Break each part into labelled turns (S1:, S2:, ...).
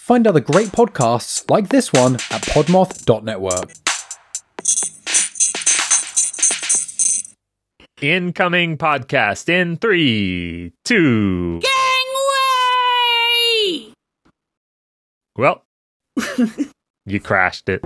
S1: Find other great podcasts like this one at podmoth.network.
S2: Incoming podcast in 3, 2.
S3: Gangway!
S2: Well, you crashed it.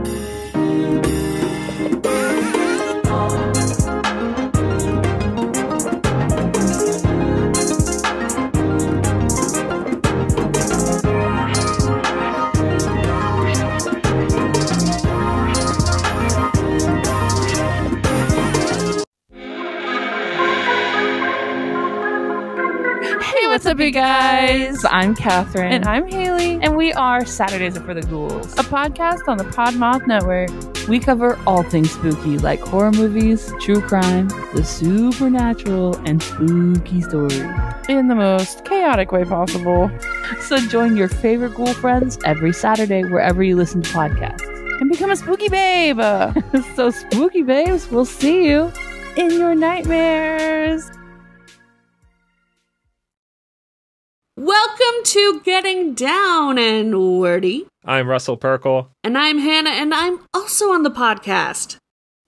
S4: What's up, you guys? I'm Catherine.
S5: And I'm Haley.
S4: And we are Saturdays Are for the Ghouls,
S5: A podcast on the Podmoth Network.
S4: We cover all things spooky, like horror movies, true crime, the supernatural, and spooky stories.
S5: In the most chaotic way possible.
S4: So join your favorite ghoul friends every Saturday wherever you listen to podcasts.
S5: And become a spooky babe.
S4: So spooky babes, we'll see you
S5: In your nightmares.
S3: Welcome to Getting Down and Wordy.
S2: I'm Russell Perkle.
S3: And I'm Hannah, and I'm also on the podcast.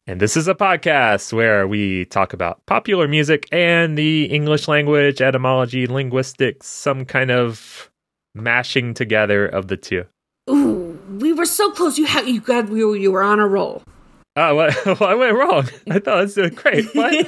S2: And this is a podcast where we talk about popular music and the English language, etymology, linguistics, some kind of mashing together of the two.
S3: Ooh, we were so close. You were on a roll.
S2: What went wrong? I thought it was great. What?
S3: No.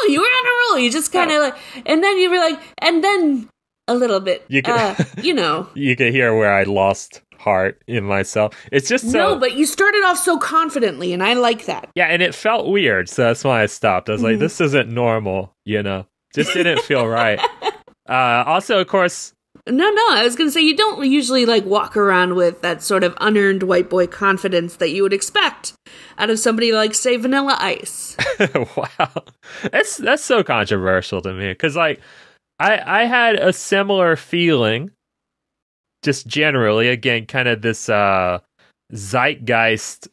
S3: You were on a roll. You just kind of like, and then you were like, and then a little bit,
S2: you could hear where I lost heart in myself. It's just so...
S3: No, but you started off so confidently, and I like that.
S2: Yeah, and it felt weird, so that's why I stopped. I was like, this isn't normal, Just didn't feel right. Also, of course...
S3: No, I was going to say, you don't usually, walk around with that sort of unearned white boy confidence that you would expect out of somebody like, say, Vanilla Ice.
S2: Wow. That's so controversial to me, because, I had a similar feeling, just generally, again, kind of this zeitgeist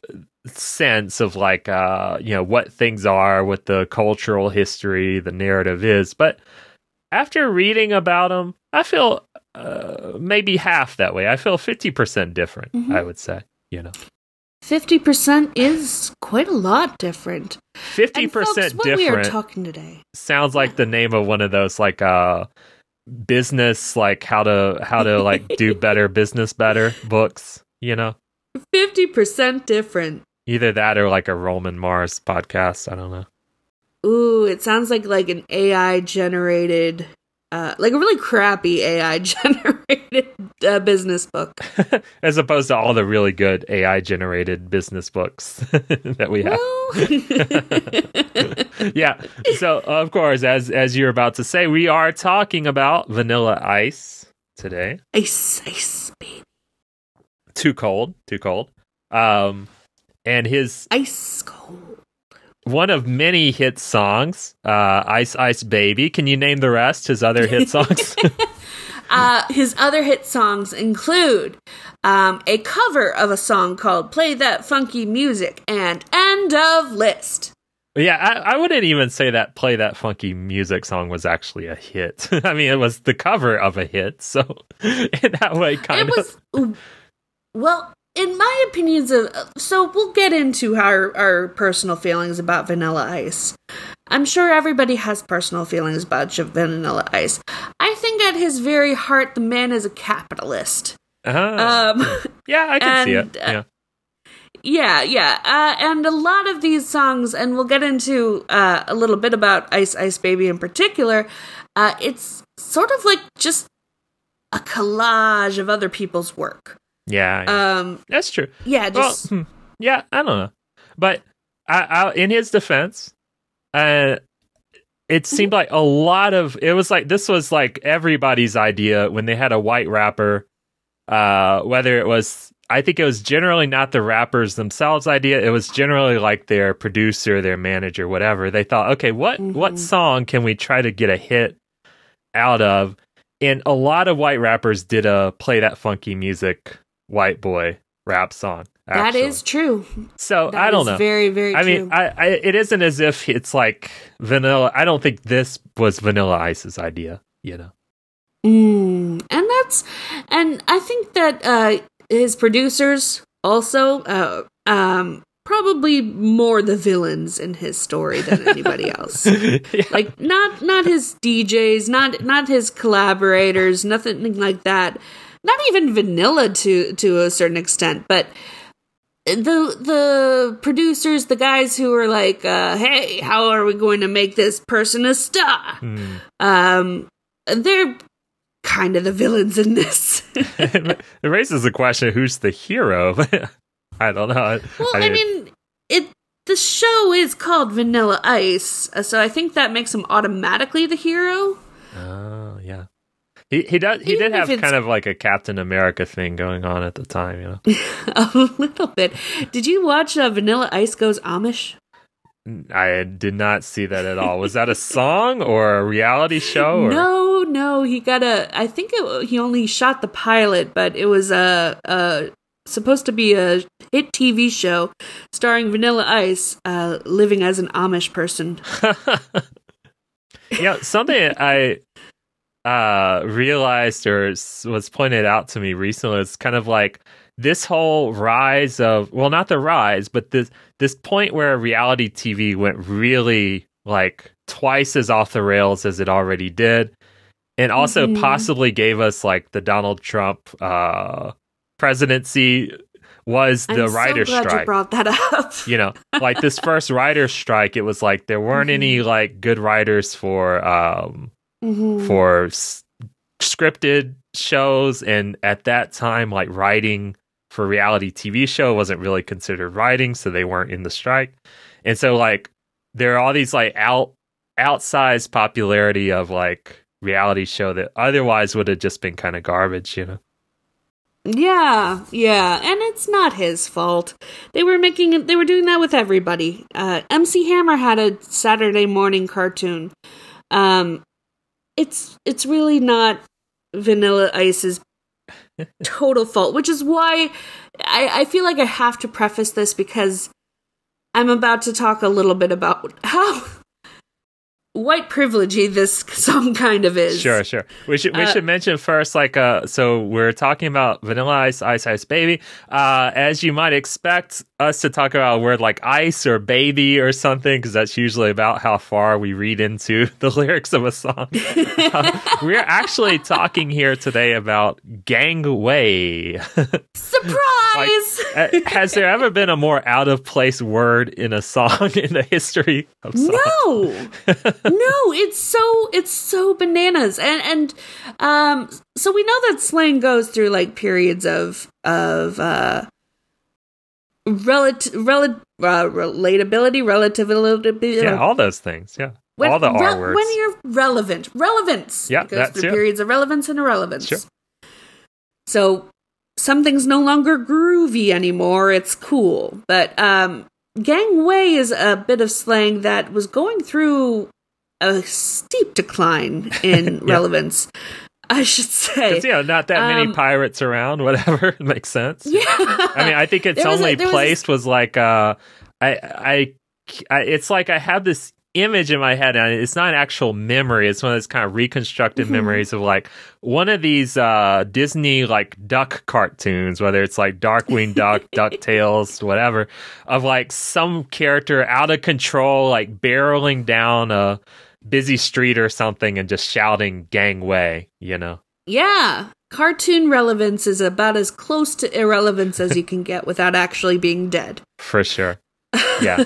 S2: sense of, what things are, what the cultural history, the narrative is, but after reading about them, I feel maybe half that way. I feel 50% different, I would say,
S3: 50% is quite a lot different.
S2: 50%
S3: folks, what
S2: different.
S3: We are talking today
S2: sounds like the name of one of those business, how to do better business better books,
S3: 50% different.
S2: Either that or a Roman Mars podcast. I don't know.
S3: Ooh, it sounds like an AI generated, a really crappy AI generated business book.
S2: As opposed to all the really good AI generated business books that we have. Yeah. So, of course, as you're about to say, we are talking about Vanilla Ice today.
S3: Ice, baby.
S2: Too cold. And his...
S3: Ice cold.
S2: One of many hit songs, Ice Ice Baby. Can you name the rest, his other hit songs?
S3: His other hit songs include a cover of a song called Play That Funky Music and End of List.
S2: Yeah, I wouldn't even say that Play That Funky Music song was actually a hit. I mean, it was the cover of a hit, so in that way, kind of.
S3: Well, in my opinions so we'll get into our personal feelings about Vanilla Ice. I'm sure everybody has personal feelings about Vanilla Ice. I think at his very heart, the man is a capitalist.
S2: Yeah, I can see it.
S3: Yeah. And a lot of these songs, and we'll get into a little bit about Ice Ice Baby in particular, it's sort of like just a collage of other people's work.
S2: Yeah, that's true.
S3: Yeah, just...
S2: Well, I don't know. But I in his defense, it seemed like a lot of... It was this was everybody's idea when they had a white rapper, whether it was... I think it was generally not the rappers themselves' idea. It was generally their producer, their manager, whatever. They thought, okay, what song can we try to get a hit out of? And a lot of white rappers did a Play That Funky Music white boy rap song. Actually.
S3: That is true.
S2: So I don't know.
S3: Very, very true.
S2: I mean, it isn't as if it's Vanilla. I don't think this was Vanilla Ice's idea,
S3: And I think that his producers also probably more the villains in his story than anybody else.
S2: Yeah.
S3: Like not his DJs, not his collaborators, nothing like that. Not even Vanilla to a certain extent, but the producers, the guys who are like, hey, how are we going to make this person a star? They're kind of the villains in this.
S2: It raises the question, who's the hero? I don't know.
S3: Well, I mean, the show is called Vanilla Ice, so I think that makes him automatically the hero.
S2: Oh, yeah. He did have kind of like a Captain America thing going on at the time, you know.
S3: A little bit. Did you watch Vanilla Ice Goes Amish?
S2: I did not see that at all. Was that a song or a reality show? Or?
S3: No. He got he only shot the pilot, but it was supposed to be a hit TV show starring Vanilla Ice living as an Amish person.
S2: Yeah, something I realized or was pointed out to me recently is kind of like this whole rise of, well, not the rise, but this point where reality TV went really like twice as off the rails as it already did, and also possibly gave us like the Donald Trump presidency was the writer's strike. I'm so glad
S3: you brought that up.
S2: You know, like this first writer's strike, it was like there weren't any like good writers for scripted shows, and at that time, like writing for reality TV show wasn't really considered writing, so they weren't in the strike. And so like there are all these like outsized popularity of like reality show that otherwise would have just been kind of garbage, you know.
S3: Yeah, and it's not his fault. They were doing that with everybody. MC Hammer had a Saturday morning cartoon. It's really not Vanilla Ice's total fault, which is why I feel like I have to preface this, because I'm about to talk a little bit about how white privilegey this song kind of is.
S2: Sure. We should mention first, like, so we're talking about Vanilla Ice, Ice Ice Baby. As you might expect us to talk about a word like ice or baby or something, because that's usually about how far we read into the lyrics of a song. We're actually talking here today about Gangway.
S3: Surprise!
S2: Like, has there ever been a more out of place word in a song in the history of songs?
S3: No, it's so bananas, and so we know that slang goes through like periods of relatability, relativity.
S2: Yeah, all those things. Yeah, all the R words.
S3: When you're relevance.
S2: Yeah,
S3: goes through periods of relevance and irrelevance. Sure. So something's no longer groovy anymore. It's cool, but Gangway is a bit of slang that was going through a steep decline in relevance, I should say.
S2: Not that many pirates around, whatever. It makes sense.
S3: Yeah.
S2: I mean, I think its only place was like, it's like I have this image in my head, and it's not an actual memory. It's one of those kind of reconstructed memories of like one of these Disney like duck cartoons, whether it's like Darkwing Duck, DuckTales, whatever, of like some character out of control, like barreling down a busy street or something and just shouting Gangway, you know?
S3: Yeah. Cartoon relevance is about as close to irrelevance as you can get without actually being dead.
S2: For sure. Yeah.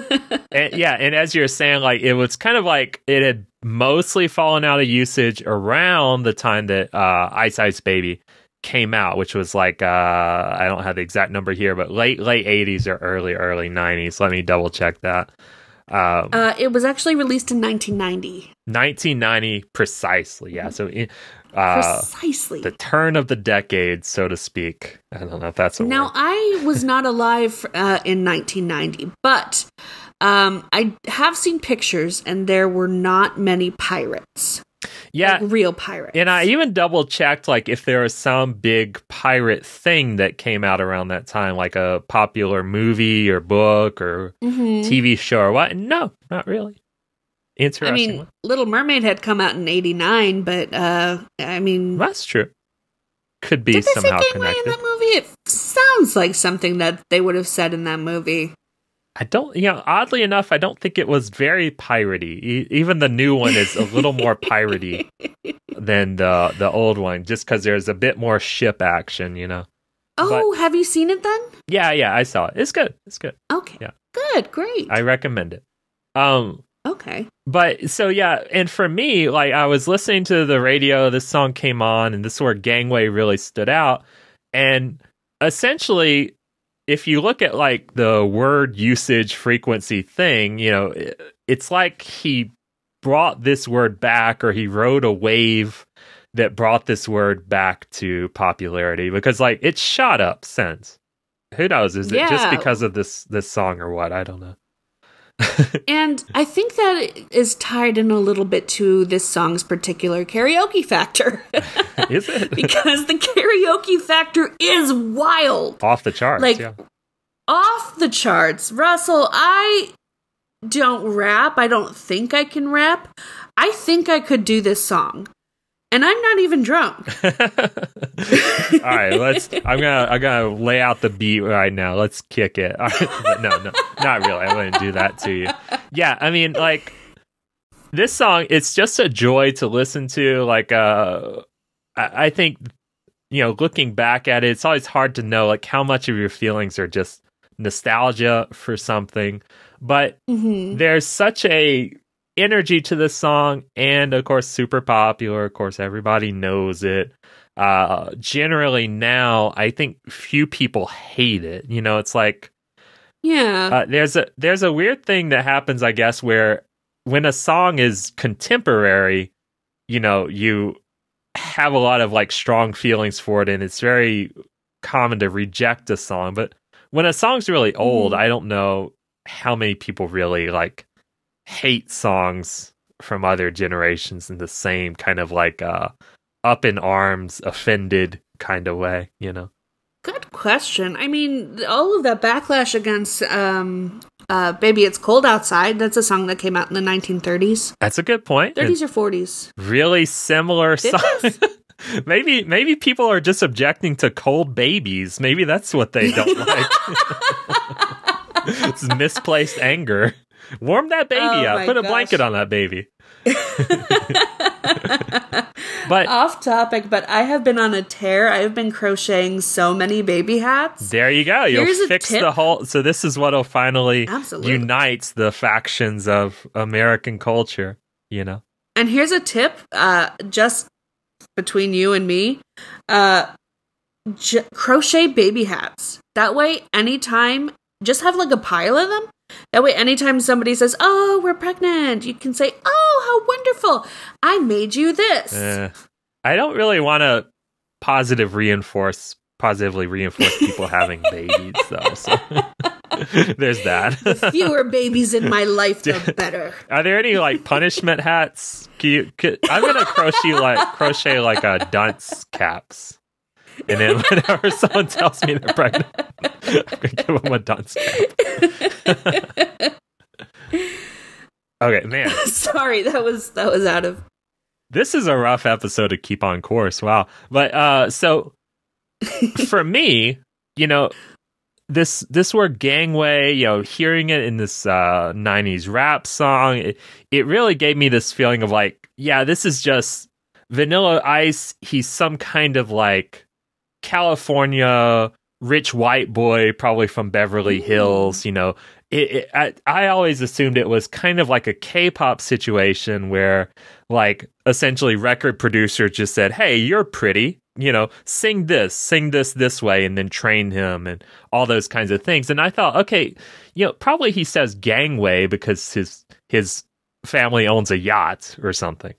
S2: And as you're saying, like, it was kind of like it had mostly fallen out of usage around the time that Ice Ice Baby came out, which was like, I don't have the exact number here, but late 80s or early 90s. Let me double check that.
S3: It was actually released in 1990.
S2: 1990, precisely. Yeah. So
S3: precisely
S2: the turn of the decade, so to speak. I don't know if that's a
S3: now
S2: word.
S3: I was not alive in 1990, but I have seen pictures, and there were not many pirates.
S2: Yeah,
S3: like real pirates.
S2: And I even double checked, like, if there was some big pirate thing that came out around that time, like a popular movie or book or TV show or what. No, not really. Interesting.
S3: I mean, Little Mermaid had come out in '89, but I mean,
S2: that's true. could be
S3: Did they
S2: somehow
S3: say Gangway
S2: connected.
S3: in that movie? It sounds like something that they would have said in that movie.
S2: I don't, oddly enough, I don't think it was very piratey. Even the new one is a little more piratey than the old one, just because there's a bit more ship action,
S3: Oh, have you seen it then?
S2: Yeah, I saw it. It's good.
S3: Okay.
S2: Yeah.
S3: Good, great.
S2: I recommend it.
S3: Okay.
S2: But so yeah, and for me, like I was listening to the radio, this song came on, and this is where Gangway really stood out. And essentially, if you look at like the word usage frequency thing, it's like he brought this word back, or he rode a wave that brought this word back to popularity, because like it's shot up since. Who knows? Is it just because of this song or what? I don't know.
S3: And I think that is tied in a little bit to this song's particular karaoke factor.
S2: Is it?
S3: Because the karaoke factor is wild.
S2: Off the charts,
S3: Off the charts. Russell, I don't rap. I don't think I can rap. I think I could do this song. And I'm not even drunk.
S2: All right, I'm gonna lay out the beat right now. Let's kick it. No, not really. I wouldn't do that to you. Yeah, I mean, like this song, it's just a joy to listen to. Like, I think looking back at it, it's always hard to know like how much of your feelings are just nostalgia for something. But there's such a energy to this song, and of course super popular. Of course everybody knows it. Generally now I think few people hate it. It's like there's a weird thing that happens, I guess, where when a song is contemporary, you have a lot of like strong feelings for it, and it's very common to reject a song. But when a song's really old, I don't know how many people really like hate songs from other generations in the same kind of like up in arms, offended kind of way,
S3: Good question. I mean, all of that backlash against Baby It's Cold Outside, that's a song that came out in the 1930s.
S2: That's a good point.
S3: 30s or 40s.
S2: Really similar song. Maybe people are just objecting to cold babies. Maybe that's what they don't like. It's misplaced anger. Warm that baby up. Put a blanket on that baby. But
S3: off topic, but I have been on a tear. I've been crocheting so many baby hats.
S2: There you go. You'll fix the whole. So this is what'll finally unite the factions of American culture. And
S3: here's a tip, just between you and me. Crochet baby hats. That way, anytime, just have like a pile of them. That way, anytime somebody says, "Oh, we're pregnant," you can say, "Oh, how wonderful! I made you this."
S2: I don't really want to positively reinforce people having babies, though. So there's that.
S3: The fewer babies in my life, the better.
S2: Are there any like punishment hats? I'm gonna crochet like a dunce caps. And then whenever someone tells me they're pregnant, I'm going to give them a dunce cap. Okay, man. Sorry,
S3: that was out of...
S2: This is a rough episode to keep on course. Wow. But so for me, this word Gangway, hearing it in this 90s rap song, it really gave me this feeling of like, yeah, this is just Vanilla Ice. He's some kind of like California rich white boy, probably from Beverly Hills. I always assumed it was kind of like a K-pop situation where like essentially record producers just said, "Hey, you're pretty, sing this way," and then train him and all those kinds of things. And I thought, okay, probably he says Gangway because his family owns a yacht or something,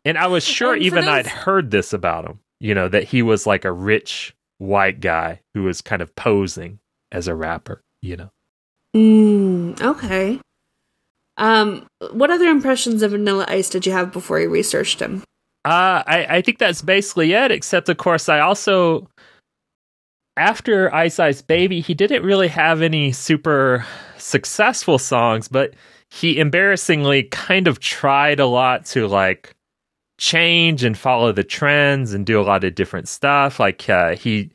S2: And I was sure even I'd heard this about him, that he was like a rich white guy who was kind of posing as a rapper,
S3: Okay. What other impressions of Vanilla Ice did you have before you researched him?
S2: I think that's basically it, except, of course, I also, after Ice Ice Baby, he didn't really have any super successful songs, but he embarrassingly kind of tried a lot to, like, change and follow the trends and do a lot of different stuff. Like he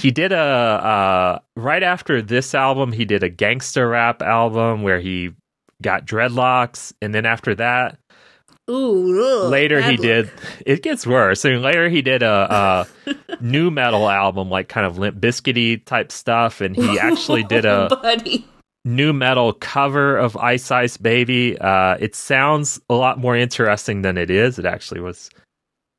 S2: did right after this album, he did a gangster rap album where he got dreadlocks, and then after that, later he did. It gets worse. I mean, later he did a new metal album, like kind of Limp Bizkit-y type stuff, and he actually did a new metal cover of Ice Ice Baby. It sounds a lot more interesting than it is. It actually was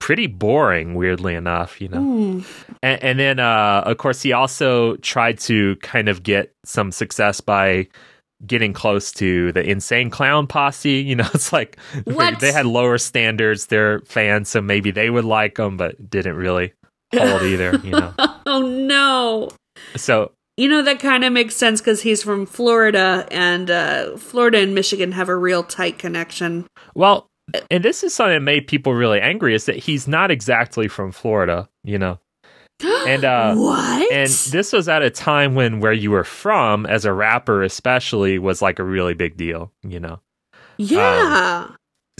S2: pretty boring, weirdly enough, you know. And then, of course, he also tried to kind of get some success by getting close to the Insane Clown Posse. You know, it's like they had lower standards, their fans, so maybe they would like them, but didn't really hold either, you know.
S3: Oh, no.
S2: So...
S3: You know, that kind of makes sense because he's from Florida, and Florida and Michigan have a real tight connection.
S2: Well, and this is something that made people really angry, is that he's not exactly from Florida, you know. And
S3: what?
S2: And this was at a time when where you were from, as a rapper especially, was like a really big deal, you know.
S3: Yeah.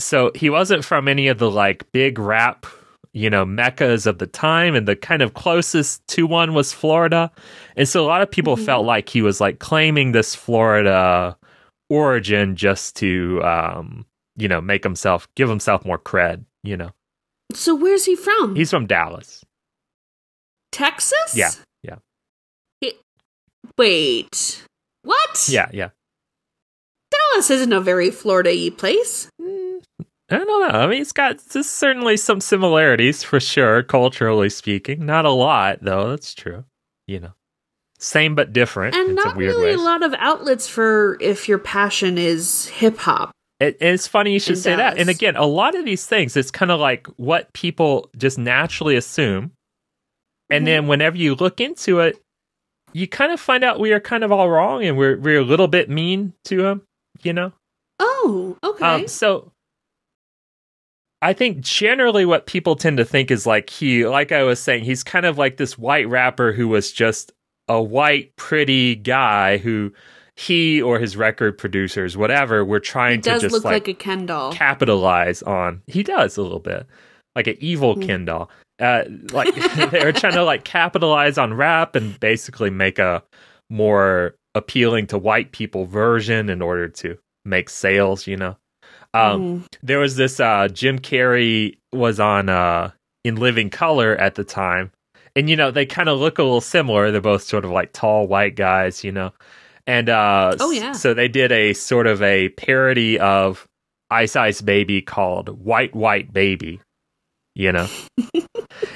S2: So he wasn't from any of the like big rap, you know, meccas of the time, and the kind of closest to one was Florida. And so a lot of people felt like he was like claiming this Florida origin just to, you know, give himself more cred, you know.
S3: So where's he from?
S2: He's from Dallas.
S3: Texas?
S2: Yeah.
S3: Wait. What?
S2: Yeah.
S3: Dallas isn't a very Florida-y place.
S2: I don't know. I mean, it's got certainly some similarities for sure, culturally speaking. Not a lot, though. That's true. You know, same but different.
S3: And
S2: in
S3: not
S2: some weird
S3: really
S2: ways.
S3: a lot of outlets for if your passion is hip hop.
S2: It's funny you should say that. And again, a lot of these things, it's kind of like what people just naturally assume. And then whenever you look into it, you kind of find out we are kind of all wrong, and we're a little bit mean to him, you know?
S3: Oh, okay.
S2: So I think generally what people tend to think is like I was saying, he's kind of like this white rapper who was just a white, pretty guy who he or his record producers, whatever, were trying to just
S3: look like a Ken doll.
S2: Capitalize on. He does a little bit. Like an evil Ken doll. Like they were trying to like capitalize on rap and basically make a more appealing to white people version in order to make sales, you know. There was this Jim Carrey was on In Living Color at the time, and you know they kind of look a little similar. They're both sort of like tall white guys, you know. And so they did a sort of a parody of Ice Ice Baby called White White Baby, you know.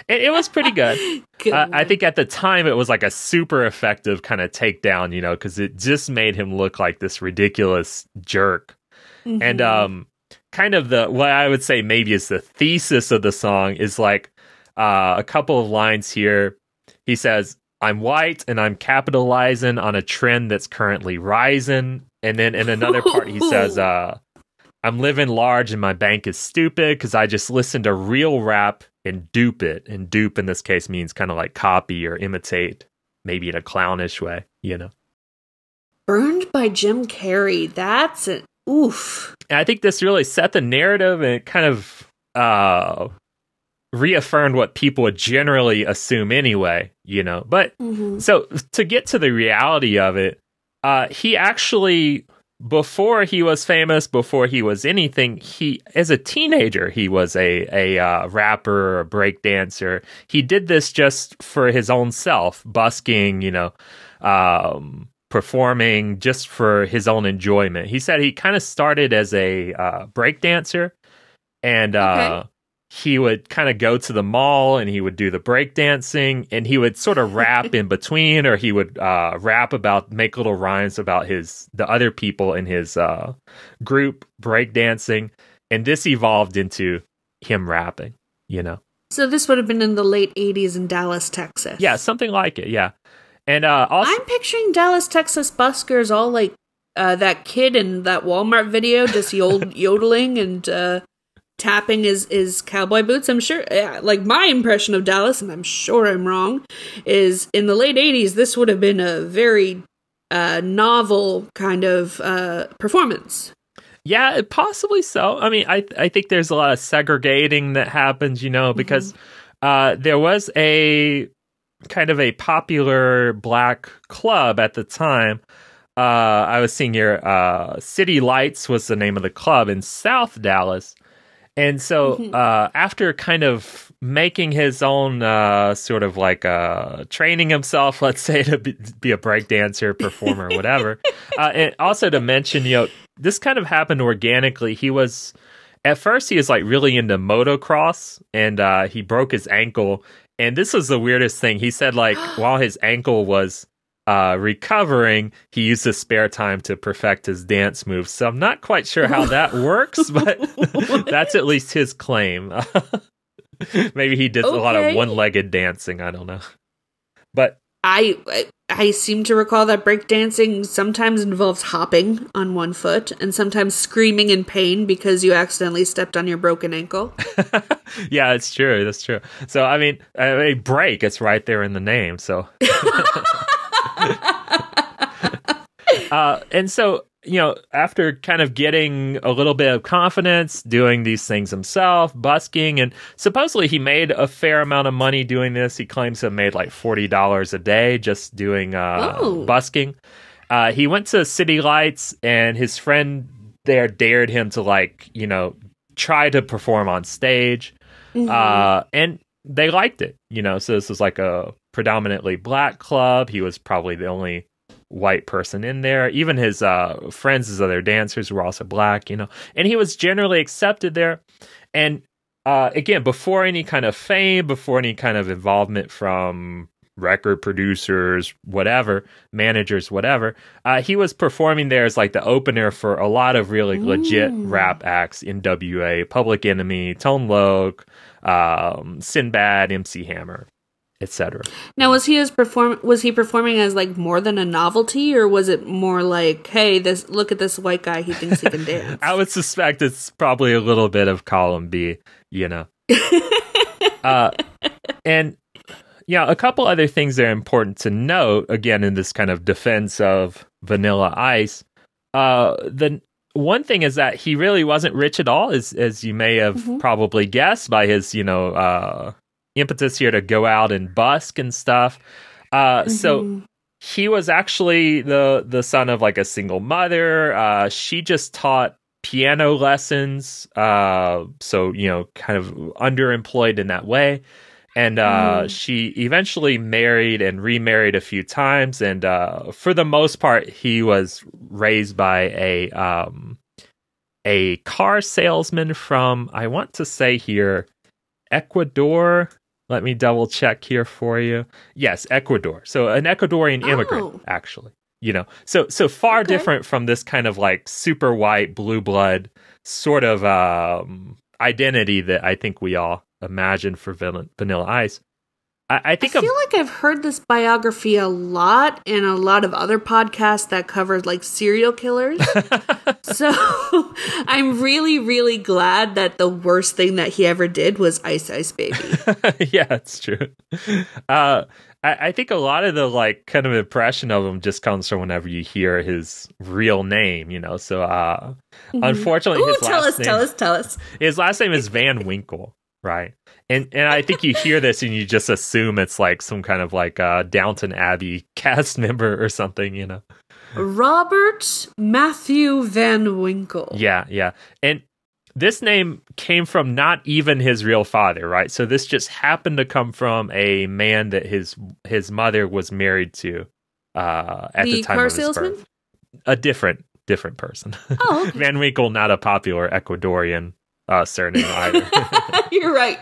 S2: It was pretty good. I think at the time it was like a super effective kind of takedown, you know, because it just made him look like this ridiculous jerk. And kind of what I would say maybe is the thesis of the song is like a couple of lines here. He says, "I'm white and I'm capitalizing on a trend that's currently rising." And then in another part he says, "I'm living large and my bank is stupid because I just listen to real rap and dupe it." And dupe in this case means kind of like copy or imitate, maybe in a clownish way, you know.
S3: Burned by Jim Carrey. That's an oof.
S2: And I think this really set the narrative, and it kind of reaffirmed what people would generally assume anyway, you know. But so to get to the reality of it, he actually, before he was famous, before he was anything, he, as a teenager, he was a rapper or a break dancer. He did this just for his own self, busking, you know, performing just for his own enjoyment. He said he kind of started as a break dancer, and he would kind of go to the mall and he would do the break dancing, and he would sort of rap in between, or he would make little rhymes about the other people in his group break dancing, and this evolved into him rapping, you know.
S3: So this would have been in the late 80s in Dallas, Texas.
S2: Yeah, something like it, yeah. And also,
S3: I'm picturing Dallas, Texas buskers all like that kid in that Walmart video, just yodeling and tapping his cowboy boots. I'm sure, like my impression of Dallas, and I'm sure I'm wrong, is in the late 80s, this would have been a very novel kind of performance.
S2: Yeah, possibly so. I mean, I think there's a lot of segregating that happens, because there was a kind of a popular black club at the time. I was seeing here, City Lights was the name of the club in South Dallas. And so after kind of making his own sort of like training himself, let's say, to be a breakdancer, performer, whatever, and also to mention, this kind of happened organically. At first he was like really into motocross, and he broke his ankle. And this was the weirdest thing. He said, like, while his ankle was recovering, he used his spare time to perfect his dance moves. So I'm not quite sure how that works, but that's at least his claim. Maybe he did a lot of one-legged dancing. I don't know. But
S3: I seem to recall that breakdancing sometimes involves hopping on one foot and sometimes screaming in pain because you accidentally stepped on your broken ankle.
S2: Yeah, it's true. That's true. So, I mean, break, it's right there in the name. So, and so, after kind of getting a little bit of confidence, doing these things himself, busking, and supposedly he made a fair amount of money doing this. He claims to have made like $40 a day just doing busking. He went to City Lights, and his friend there dared him to try to perform on stage. And they liked it, so this was like a predominantly black club. He was probably the only white person in there. Even his friends, his other dancers, were also black, and he was generally accepted there. And again, before any kind of fame, before any kind of involvement from record producers, whatever, managers, whatever, he was performing there as like the opener for a lot of really legit rap acts: NWA, Public Enemy, Tone Loc, Sinbad, MC Hammer, etc.
S3: Now, was he performing as like more than a novelty, or was it more like, hey, look at this white guy, he thinks he can dance?
S2: I would suspect it's probably a little bit of column B, and a couple other things that are important to note, again, in this kind of defense of Vanilla Ice. The one thing is that he really wasn't rich at all, as you may have probably guessed by his, impetus here to go out and busk and stuff. So he was actually the son of like a single mother. She just taught piano lessons. So, kind of underemployed in that way. And she eventually married and remarried a few times. And for the most part, he was raised by a car salesman from, I want to say here, Ecuador. Let me double check here for you. Yes, Ecuador. So an Ecuadorian immigrant, actually. So far different from this kind of like super white, blue blood sort of identity that I think we all imagine for Vanilla Ice. I feel
S3: like I've heard this biography a lot in a lot of other podcasts that cover like serial killers. So I'm really, really glad that the worst thing that he ever did was Ice Ice Baby.
S2: Yeah, it's true. I think a lot of the like kind of impression of him just comes from whenever you hear his real name, So unfortunately,
S3: tell us.
S2: His last name is Van Winkle. Right. And I think you hear this and you just assume it's like some kind of like Downton Abbey cast member or something,
S3: Robert Matthew Van Winkle.
S2: Yeah. And this name came from not even his real father, right? So this just happened to come from a man that his mother was married to at the time of his birth. A different person.
S3: Oh, okay.
S2: Van Winkle, not a popular Ecuadorian surname either.
S3: You're right.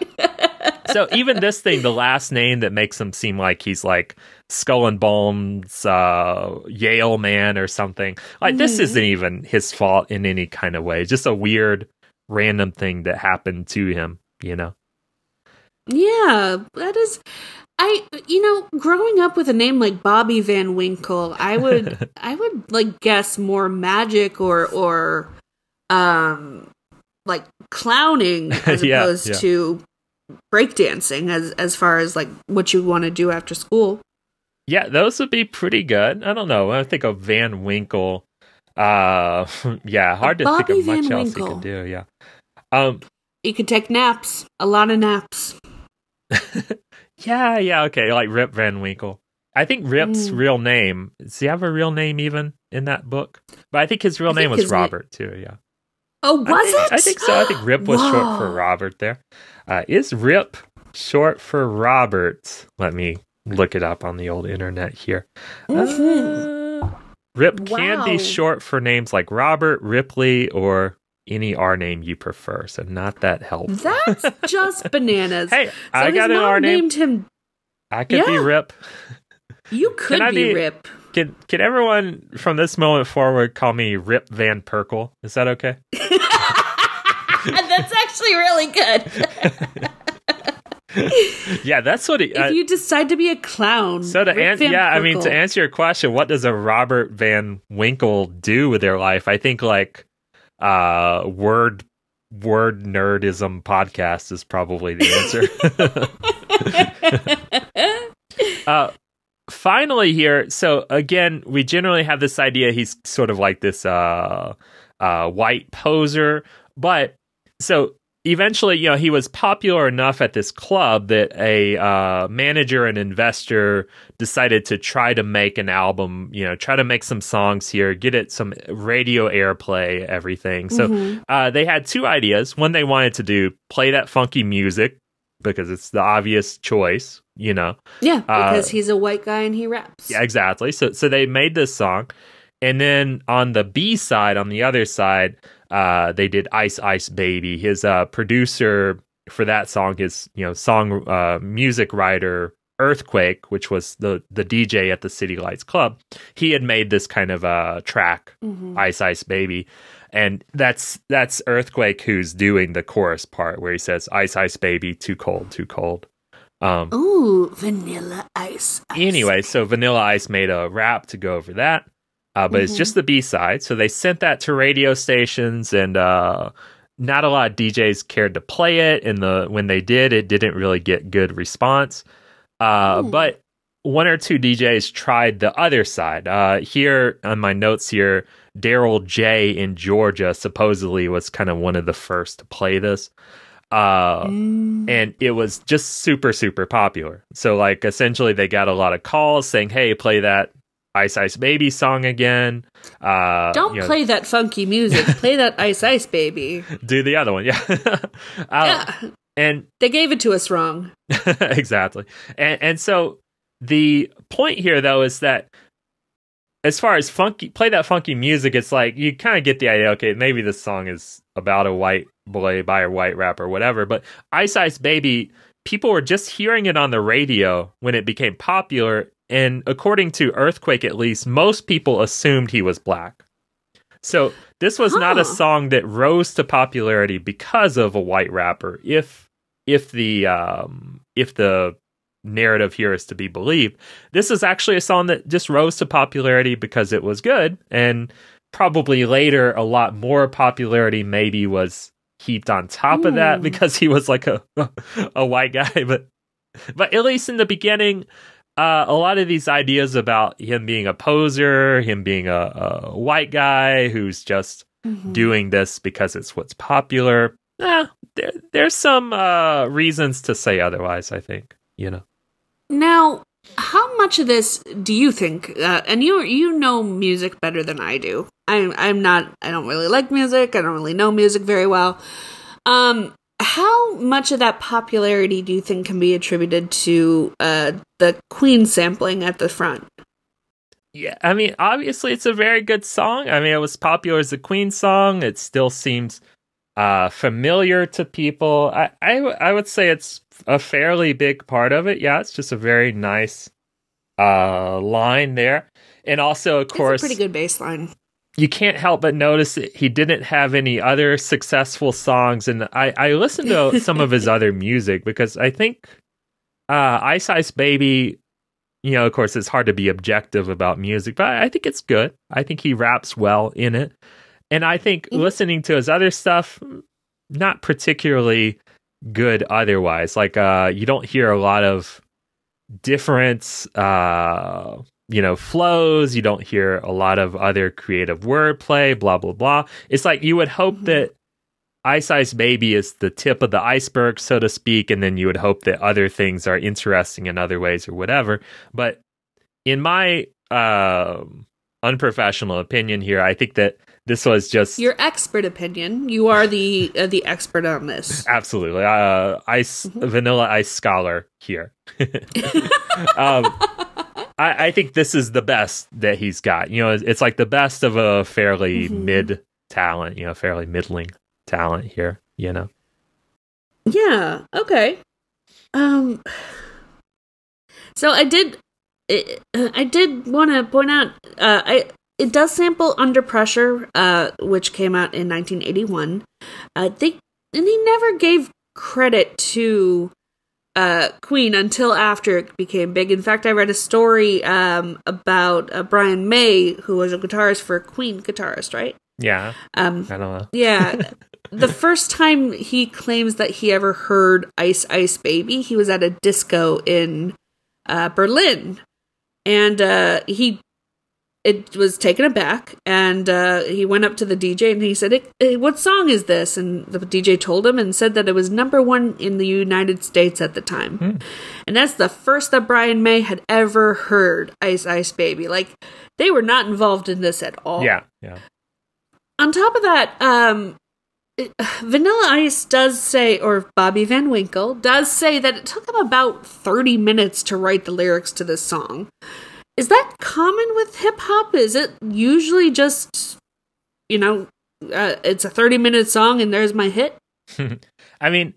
S2: So even this thing, the last name that makes him seem like he's like Skull and Bones, Yale man or something. Like this isn't even his fault in any kind of way. Just a weird, random thing that happened to him, Yeah,
S3: that is. Growing up with a name like Bobby Van Winkle, I would like guess more magic or like clowning as opposed to breakdancing as far as like what you want to do after school.
S2: Yeah, those would be pretty good. I don't know. When I think of Van Winkle, Yeah, hard to think
S3: Bobby
S2: of much
S3: Van
S2: else he
S3: Winkle.
S2: could do. Yeah.
S3: He could take naps, a lot of naps.
S2: Yeah, okay, like Rip Van Winkle. I think Rip's real name, does he have a real name even in that book? But I think his real name was Robert, too, yeah.
S3: Oh, was it?
S2: I think so. I think Rip was short for Robert there. Is Rip short for Robert? Let me look it up on the old internet here. Rip can be short for names like Robert, Ripley, or any R name you prefer, so not that helpful.
S3: That's just bananas.
S2: Hey,
S3: so
S2: I got an R name.
S3: Named him.
S2: I could be Rip.
S3: You could be Rip.
S2: Can everyone from this moment forward call me Rip Van Perkel? Is that okay?
S3: That's actually really good.
S2: Yeah, that's what
S3: if you decide to be a clown.
S2: So to answer your question, what does a Robert Van Winkle do with their life? I think like word nerdism podcast is probably the answer. Finally here, so again, we generally have this idea he's sort of like this white poser, but so eventually, he was popular enough at this club that a manager and investor decided to try to make an album, try to make some songs here, get it some radio airplay, everything. So they had two ideas. One, they wanted to play that funky music because it's the obvious choice, Yeah,
S3: because he's a white guy and he raps.
S2: Yeah, exactly. So they made this song. And then on the B side, on the other side, they did Ice Ice Baby. His producer for that song, his music writer Earthquake, which was the DJ at the City Lights Club, he had made this kind of track, Ice Ice Baby, and that's Earthquake who's doing the chorus part where he says Ice Ice Baby, too cold, too cold.
S3: Ooh, Vanilla Ice.
S2: Anyway, so Vanilla Ice made a rap to go over that. But it's just the B-side. So they sent that to radio stations, and not a lot of DJs cared to play it. And when they did, it didn't really get good response. But one or two DJs tried the other side. Here on my notes here, Daryl J in Georgia supposedly was kind of one of the first to play this. And it was just super, super popular. So like essentially they got a lot of calls saying, hey, play that Ice Ice Baby song again.
S3: Don't play that funky music. Play that Ice Ice Baby.
S2: Do the other one, yeah.
S3: Yeah.
S2: And
S3: they gave it to us wrong.
S2: Exactly. And so the point here, though, is that as far as play that funky music, it's like you kind of get the idea, okay, maybe this song is about a white boy by a white rapper or whatever. But Ice Ice Baby, people were just hearing it on the radio when it became popular. And according to Earthquake, at least, most people assumed he was black. So this was not a song that rose to popularity because of a white rapper. If the narrative here is to be believed, this is actually a song that just rose to popularity because it was good. And probably later, a lot more popularity maybe was heaped on top of that because he was like a white guy. But at least in the beginning, a lot of these ideas about him being a poser, him being a white guy who's just doing this because it's what's popular, there's some reasons to say otherwise, I think,
S3: Now, how much of this do you think, and you know music better than I do. I don't really like music. I don't really know music very well. How much of that popularity do you think can be attributed to the Queen sampling at the front?
S2: Yeah, I mean, obviously it's a very good song. I mean, it was popular as a Queen song. It still seems familiar to people. I would say it's a fairly big part of it. Yeah, it's just a very nice line there. And also, of course,
S3: it's a pretty good bass line.
S2: You can't help but notice that he didn't have any other successful songs. And I listened to some of his other music because I think Ice Ice Baby, of course, it's hard to be objective about music, but I think it's good. I think he raps well in it. And I think listening to his other stuff, not particularly good otherwise. Like, you don't hear a lot of different flows. You don't hear a lot of other creative wordplay, blah, blah, blah. It's like you would hope that Ice Ice Baby is the tip of the iceberg, so to speak, and then you would hope that other things are interesting in other ways or whatever. But in my unprofessional opinion here, I think that this was just
S3: your expert opinion. You are the expert on this.
S2: Absolutely, vanilla ice scholar here. I think this is the best that he's got. It's like the best of a fairly mid talent. Fairly middling talent here. Yeah.
S3: Okay. So I did want to point out. It does sample Under Pressure, which came out in 1981. And he never gave credit to Queen until after it became big. In fact, I read a story about Brian May, who was a guitarist for Queen guitarist, right?
S2: Yeah. I don't know.
S3: Yeah. The first time he claims that he ever heard Ice Ice Baby, he was at a disco in Berlin. And it was taken aback, and he went up to the DJ and he said, what song is this? And the DJ told him and said that it was #1 in the United States at the time. And that's the first that Brian May had ever heard Ice Ice Baby. Like, they were not involved in this at all.
S2: Yeah.
S3: On top of that, Vanilla Ice does say, or Bobby Van Winkle does say, that it took him about 30 minutes to write the lyrics to this song. Is that common with hip-hop? Is it usually just, it's a 30-minute song and there's my hit?
S2: I mean,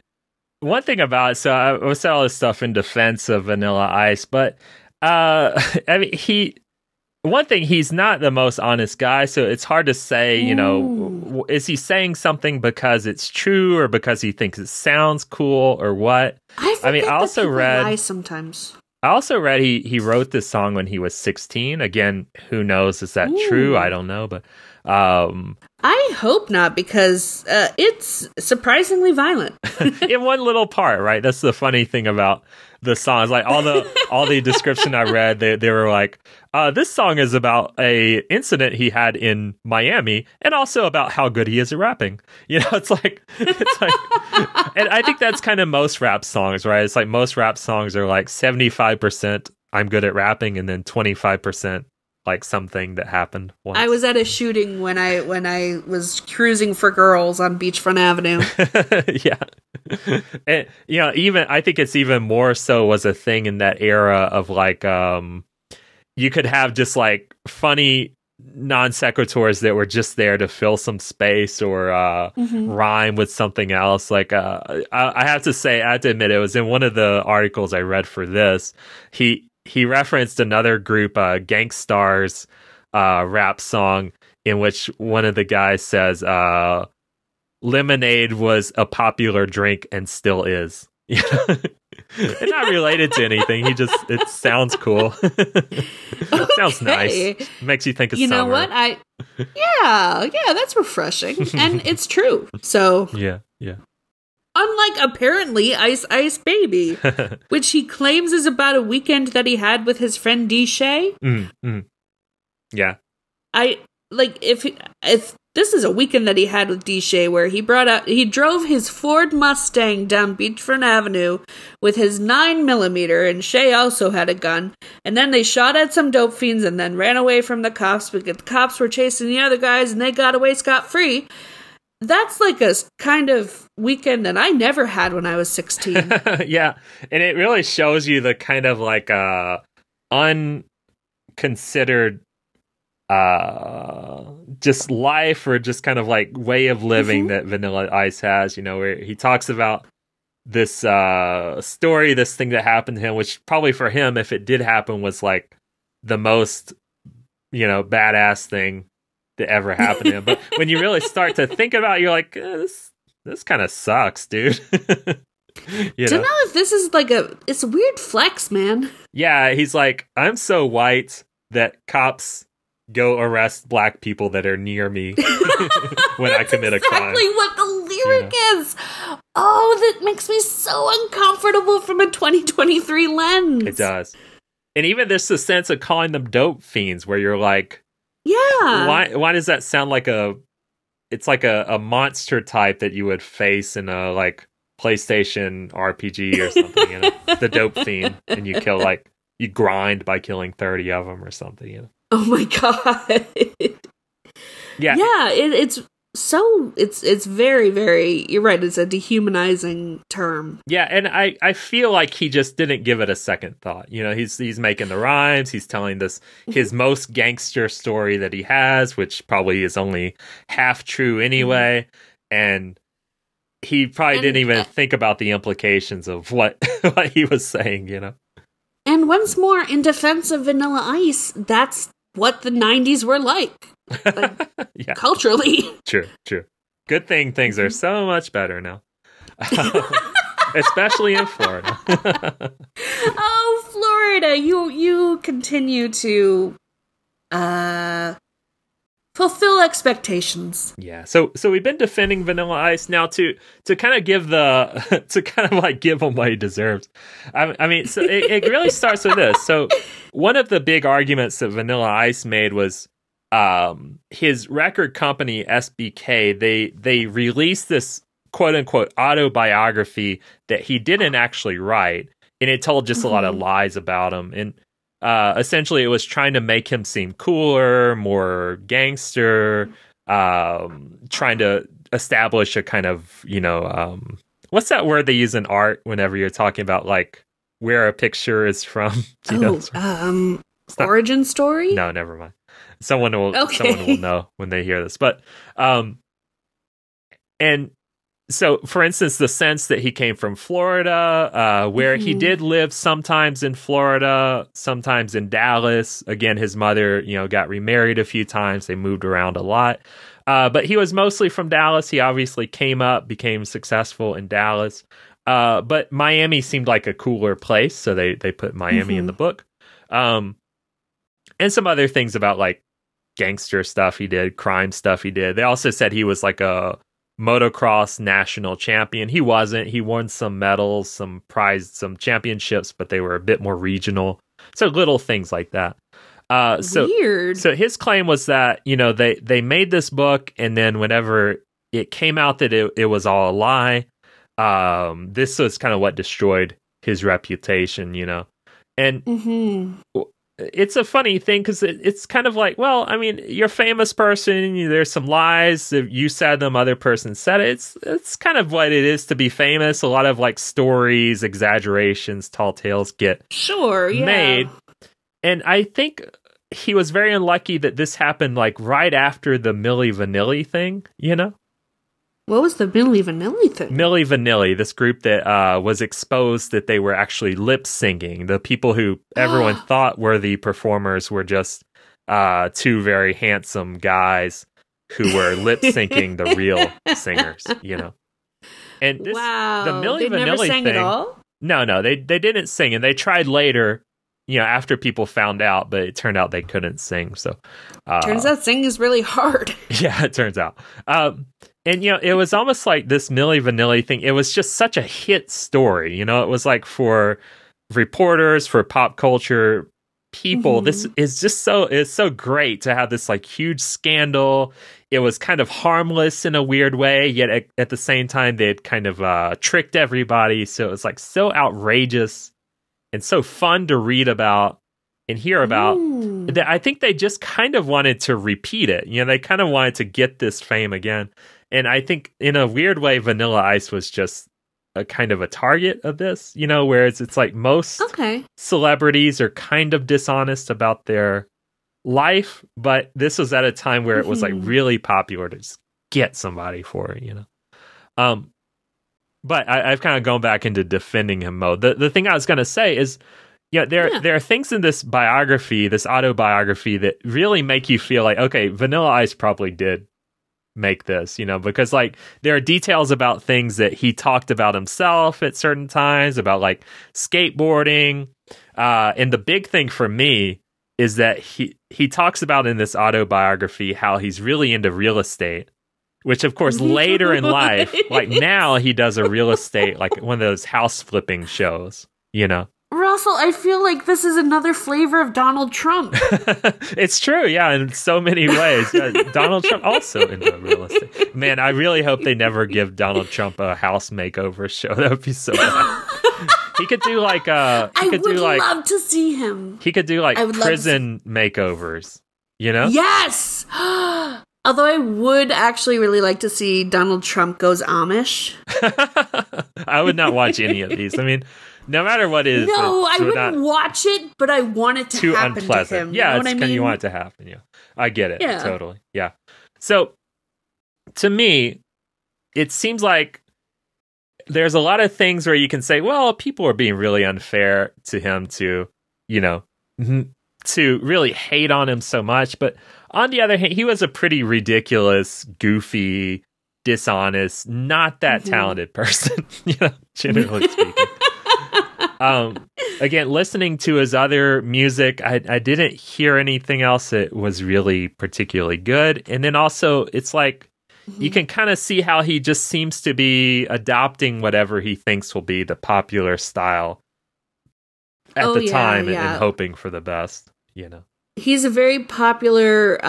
S2: one thing about it, so I was saying all this stuff in defense of Vanilla Ice, but one thing, he's not the most honest guy, so it's hard to say, is he saying something because it's true or because he thinks it sounds cool or what?
S3: I also read lie sometimes.
S2: I also read he wrote this song when he was 16. Again, who knows? Is that true? I don't know, but
S3: I hope not, because it's surprisingly violent.
S2: In one little part, right? That's the funny thing about the song. It's like all the description I read, they were like, this song is about a incident he had in Miami, and also about how good he is at rapping. It's like, and I think that's kind of most rap songs, right? It's like most rap songs are like 75% I'm good at rapping, and then 25% like something that happened once.
S3: I was at a shooting when I was cruising for girls on Beachfront Avenue.
S2: Yeah. And, even I think it's even more so was a thing in that era of like, you could have just like funny non sequiturs that were just there to fill some space or rhyme with something else. Like, I have to say, I have to admit, it was in one of the articles I read for this. He referenced another group, Gangstar's rap song, in which one of the guys says, lemonade was a popular drink and still is. It's not related to anything. It sounds cool. It sounds nice. Makes you think of summer.
S3: You know what? Yeah, that's refreshing. And it's true. So
S2: yeah.
S3: Unlike apparently Ice Ice Baby, which he claims is about a weekend that he had with his friend D. Shay.
S2: Yeah.
S3: If this is a weekend that he had with D. Shay, where he drove his Ford Mustang down Beachfront Avenue with his 9mm, and Shay also had a gun, and then they shot at some dope fiends and then ran away from the cops because the cops were chasing the other guys and they got away scot-free. That's like a kind of weekend that I never had when I was 16.
S2: Yeah, and it really shows you the kind of like unconsidered just life or just kind of like way of living that Vanilla Ice has, where he talks about this story, this thing that happened to him, which probably for him, if it did happen, was like the most, badass thing that ever happened to him. But when you really start to think about it, you're like, this kind of sucks, dude.
S3: Don't know if this is like it's a weird flex, man.
S2: Yeah, he's like, I'm so white that cops go arrest black people that are near me when I commit a crime.
S3: Exactly what the lyric is. Oh, that makes me so uncomfortable from a 2023 lens.
S2: It does. And even there's the sense of calling them dope fiends where you're like, why does that sound like it's like a monster type that you would face in a like PlayStation RPG or something, you know, the dope fiend, and you kill you grind by killing 30 of them or something, you know.
S3: Oh my god.
S2: Yeah.
S3: Yeah, it's very, very, you're right, it's a dehumanizing term.
S2: Yeah, and I feel like he just didn't give it a second thought. You know, he's making the rhymes, he's telling his most gangster story that he has, which probably is only half true anyway, and he probably didn't even think about the implications of what he was saying, you know.
S3: And once more, in defense of Vanilla Ice, that's what the 90s were like.
S2: Yeah.
S3: Culturally.
S2: True. Good thing things are so much better now. Especially in Florida.
S3: Oh, Florida, you continue to fulfill expectations.
S2: Yeah. So we've been defending Vanilla Ice now to kind of give give him what he deserves. I mean, so it really starts with this. So one of the big arguments that Vanilla Ice made was his record company SBK, they released this quote unquote autobiography that he didn't actually write, and it told just a lot of lies about him, and essentially it was trying to make him seem cooler, more gangster, trying to establish a kind of, you know, what's that word they use in art whenever you're talking about like where a picture is from?
S3: Origin story?
S2: No, never mind. Someone will know when they hear this. But and so, for instance, the sense that he came from Florida, where he did live sometimes in Florida, sometimes in Dallas. Again, his mother, you know, got remarried a few times. They moved around a lot. But he was mostly from Dallas. He obviously became successful in Dallas. But Miami seemed like a cooler place, so they put Miami in the book. And some other things about like gangster stuff he did, crime stuff he did. They also said he was like a motocross national champion. He wasn't. He won some medals, some championships, but they were a bit more regional. So little things like that.
S3: Weird.
S2: So his claim was that, you know, they made this book, and then whenever it came out that it was all a lie, this was kind of what destroyed his reputation, you know. And it's a funny thing because it's kind of like, well, I mean, you're a famous person. There's some lies. If you said them, other person said it. It's kind of what it is to be famous. A lot of like stories, exaggerations, tall tales get made. And I think he was very unlucky that this happened like right after the Milli Vanilli thing, you know?
S3: What was the Milli Vanilli thing?
S2: Milli Vanilli, this group that was exposed that they were actually lip syncing. The people who everyone thought were the performers were just two very handsome guys who were lip syncing the real singers, you know. And this, the Milli Vanilli
S3: never sang
S2: thing,
S3: at all?
S2: No, they didn't sing, and they tried later, you know, after people found out, but it turned out they couldn't sing. So
S3: turns out singing is really hard.
S2: Yeah, it turns out. And, you know, it was almost like this Milli Vanilli thing. It was just such a hit story. You know, it was like for reporters, for pop culture people, this is just it's so great to have this like huge scandal. It was kind of harmless in a weird way, yet at the same time, they'd kind of tricked everybody. So it was like so outrageous and so fun to read about and hear about. That I think they just kind of wanted to repeat it. You know, they kind of wanted to get this fame again. And I think in a weird way, Vanilla Ice was just a kind of a target of this, you know, whereas it's like most celebrities are kind of dishonest about their life. But this was at a time where it was like really popular to just get somebody for it, you know. But I've kind of gone back into defending him mode. The thing I was going to say is, you know, there are things in this biography, this autobiography, that really make you feel like, okay, Vanilla Ice probably did make this, you know, because like there are details about things that he talked about himself at certain times, about like skateboarding. And the big thing for me is that he talks about in this autobiography how he's really into real estate, which of course later in life, like now he does a real estate, like one of those house flipping shows, you know.
S3: Russell, I feel like this is another flavor of Donald Trump.
S2: It's true, yeah, in so many ways. Donald Trump also into real estate. Man, I really hope they never give Donald Trump a house makeover show. That would be so bad. He could do like
S3: I would love to see him.
S2: He could do like prison makeovers, you know?
S3: Yes! Although I would actually really like to see Donald Trump goes Amish.
S2: I would not watch any of these. I mean, no matter what it is.
S3: No, I wouldn't watch it, but I want it to happen
S2: unpleasant.
S3: to him.
S2: Yeah,
S3: you know
S2: it's
S3: what I mean?
S2: You want it to happen, yeah. I get it,
S3: Yeah.
S2: totally. Yeah. So, to me, it seems like there's a lot of things where you can say, well, people are being really unfair to him to, you know, to really hate on him so much. But on the other hand, he was a pretty ridiculous, goofy, dishonest, not that talented person, you know, generally speaking. Again, listening to his other music, I didn't hear anything else that was really particularly good. And then also, it's like, you can kind of see how he just seems to be adopting whatever he thinks will be the popular style at the time and hoping for the best, you know.
S3: He's a very popular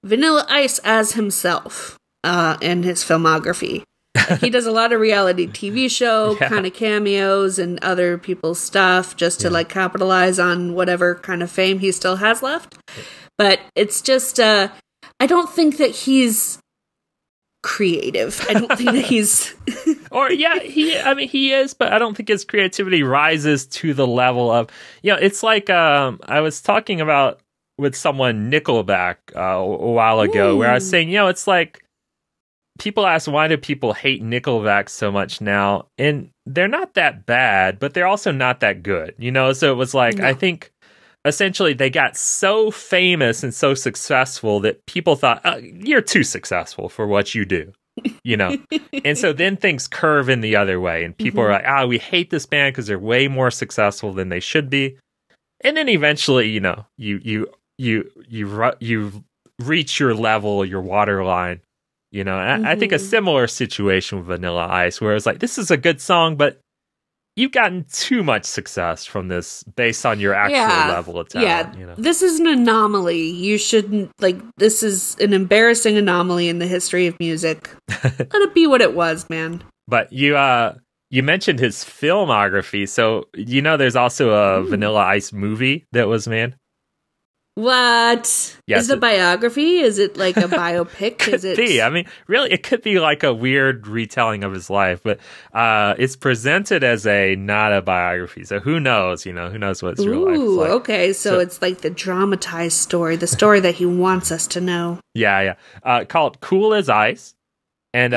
S3: Vanilla Ice as himself in his filmography. Like, he does a lot of reality TV show kind of cameos and other people's stuff just to like capitalize on whatever kind of fame he still has left. But it's just I don't think that he's creative. I don't think that he's he is, but I don't think his creativity rises to the level of, you know, it's like I was talking about with someone Nickelback a while ago where I was saying, you know, it's like people ask, why do people hate Nickelback so much now? And they're not that bad, but they're also not that good, you know? So it was like, I think essentially they got so famous and so successful that people thought, you're too successful for what you do, you know? And so then things curve in the other way, and people are like, we hate this band because they're way more successful than they should be. And then eventually, you know, you reach your level, your waterline. You know, I think a similar situation with Vanilla Ice, where it's like, this is a good song, but you've gotten too much success from this based on your actual level of talent. You know? This is an anomaly. You shouldn't, like, this is an embarrassing anomaly in the history of music. Let it be what it was, man.
S2: But you mentioned his filmography, so you know there's also a Vanilla Ice movie that was made.
S3: What?
S2: Yes,
S3: is it a biography? Is it like a biopic?
S2: Is it? I mean, really, it could be like a weird retelling of his life, but it's presented as not a biography. So who knows? You know, who knows what his real life is like?
S3: Okay, so it's like the dramatized story, the story that he wants us to know.
S2: Yeah. Called Cool as Ice, and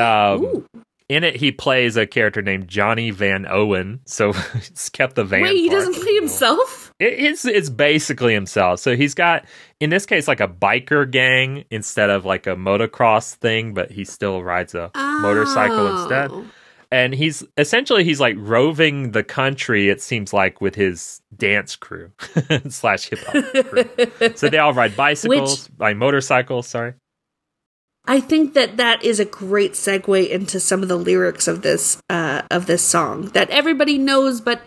S2: in it he plays a character named Johnny Van Owen. So he's kept the Van.
S3: Wait, he doesn't play himself?
S2: It's basically himself. So he's got, in this case, like a biker gang instead of like a motocross thing, but he still rides a motorcycle instead. And he's like roving the country, it seems like, with his dance crew / hip hop crew. So they all ride motorcycles, sorry.
S3: I think that is a great segue into some of the lyrics of this song that everybody knows, but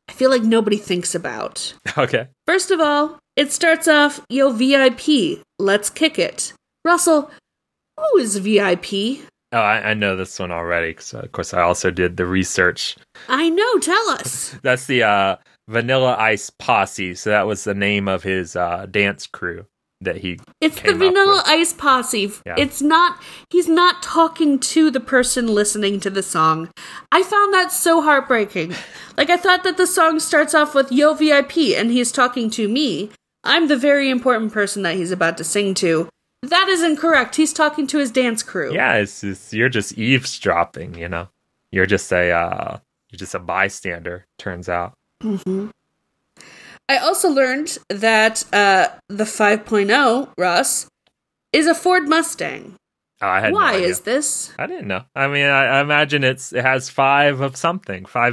S3: I feel like nobody thinks about.
S2: Okay.
S3: First of all, it starts off, yo, VIP, let's kick it. Russell, who is VIP?
S2: Oh, I know this one already, because of course I also did the research.
S3: I know, tell us.
S2: That's the Vanilla Ice Posse, so that was the name of his dance crew that he
S3: It's the Vanilla Ice Posse.
S2: Yeah.
S3: He's not talking to the person listening to the song. I found that so heartbreaking. Like, I thought that the song starts off with yo VIP and he's talking to me. I'm the very important person that he's about to sing to. That is incorrect. He's talking to his dance crew.
S2: Yeah, you're just eavesdropping, you know. You're just a bystander, turns out.
S3: Mm-hmm. I also learned that the 5.0, Russ, is a Ford Mustang.
S2: Oh, I had no idea.
S3: Why is this?
S2: I didn't know. I mean, I imagine it has 5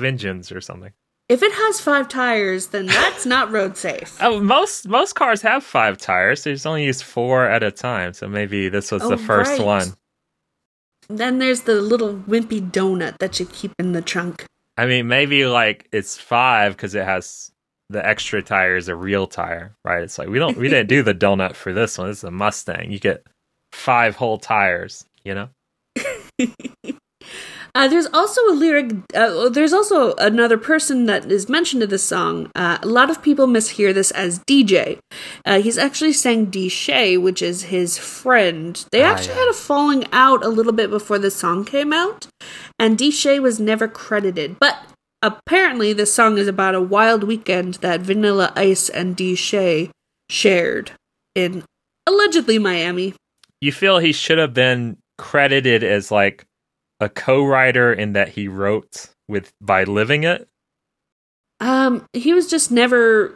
S2: engines or something.
S3: If it has 5 tires, then that's not road safe.
S2: Oh, most cars have 5 tires. They just only use 4 at a time. So maybe this was the first one.
S3: Then there's the little wimpy donut that you keep in the trunk.
S2: I mean, maybe like it's 5 because it has the extra tire is a real tire, right? It's like we didn't do the donut for this one. This is a Mustang. You get 5 whole tires, you know?
S3: There's also a lyric, there's also another person that is mentioned in this song. A lot of people mishear this as DJ. He's actually saying DJ, which is his friend. They actually had a falling out a little bit before the song came out, and DJ was never credited. But apparently this song is about a wild weekend that Vanilla Ice and DJ shared in, allegedly, Miami.
S2: You feel he should have been credited as like a co-writer in that he wrote by living it?
S3: He was just never.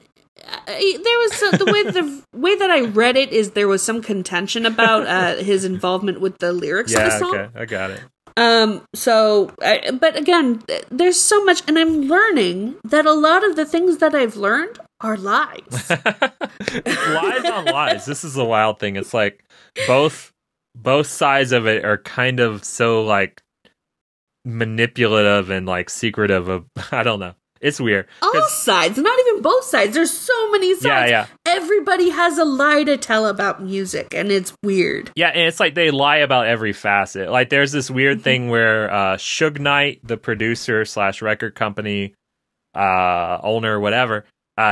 S3: There was the way that I read it is there was some contention about his involvement with the lyrics of the song.
S2: Yeah, okay, I got it.
S3: But again, there's so much, and I'm learning that a lot of the things that I've learned are lies.
S2: It's lies on lies. This is the wild thing. It's like both sides of it are kind of so like manipulative and like secretive of, I don't know. It's weird.
S3: All sides, not even both sides. There's so many sides.
S2: Yeah.
S3: Everybody has a lie to tell about music, and it's weird.
S2: Yeah, and it's like they lie about every facet. Like there's this weird thing where Suge Knight, the producer / record company owner, whatever,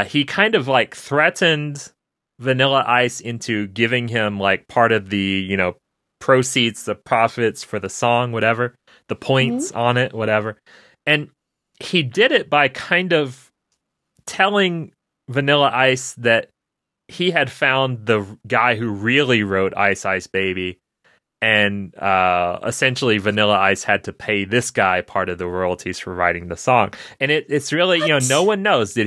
S2: he kind of like threatened Vanilla Ice into giving him like part of the, you know, proceeds, the profits for the song, whatever, the points on it, whatever. And he did it by kind of telling Vanilla Ice that he had found the guy who really wrote Ice Ice Baby, and essentially Vanilla Ice had to pay this guy part of the royalties for writing the song. And it's really, you know, no one knows,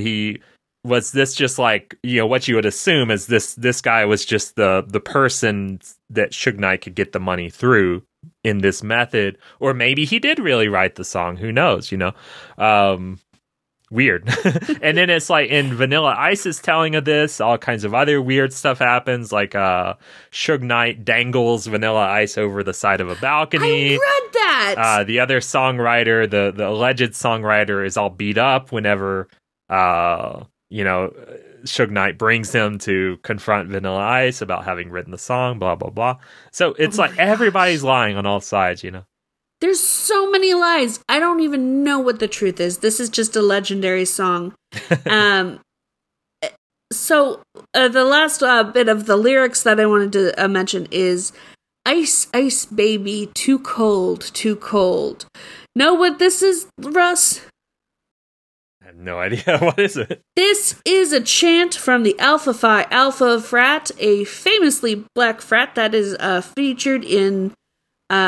S2: was this just like, you know, what you would assume is this guy was just the person that Suge Knight could get the money through in this method, or maybe he did really write the song. Who knows, you know? Weird. And then it's like in Vanilla Ice is telling of this, all kinds of other weird stuff happens, like Suge Knight dangles Vanilla Ice over the side of a balcony.
S3: I read that.
S2: The other songwriter, the alleged songwriter, is all beat up whenever you know, Suge Knight brings him to confront Vanilla Ice about having written the song, blah, blah, blah. So it's like everybody's lying on all sides, you know?
S3: There's so many lies. I don't even know what the truth is. This is just a legendary song. So the last bit of the lyrics that I wanted to mention is, Ice, ice, baby, too cold, too cold. Know what this is, Russ?
S2: I have no idea. What is it?
S3: This is a chant from the Alpha Phi Alpha frat, a famously black frat that is featured in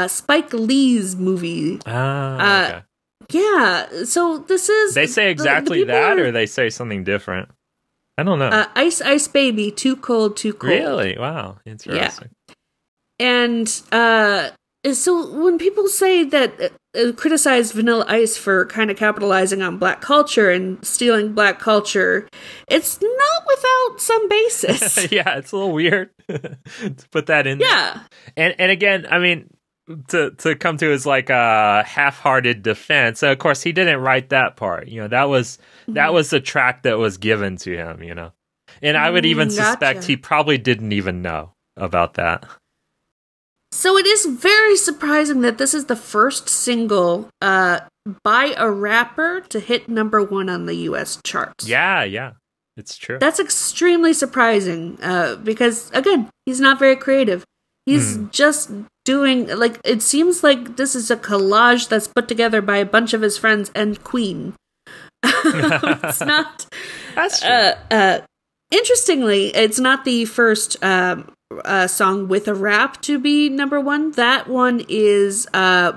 S3: Spike Lee's movie.
S2: Okay.
S3: Yeah, so this is...
S2: They say exactly that, or they say something different? I don't know.
S3: Ice, ice, baby, too cold, too cold.
S2: Really? Wow, interesting.
S3: Yeah. And so when people say that, criticize Vanilla Ice for kind of capitalizing on black culture and stealing black culture, it's not without some basis.
S2: Yeah, it's a little weird to put that in.
S3: Yeah.
S2: And again, I mean, to come to his like half-hearted defense, of course he didn't write that part. You know, that was the track that was given to him, you know. And I would even suspect he probably didn't even know about that.
S3: So it is very surprising that this is the first single by a rapper to hit #1 on the US charts.
S2: Yeah, it's true.
S3: That's extremely surprising because, again, he's not very creative. He's just doing, like, it seems like this is a collage that's put together by a bunch of his friends and Queen. It's not...
S2: That's true.
S3: Interestingly, it's not the first... song with a rap to be #1. That one is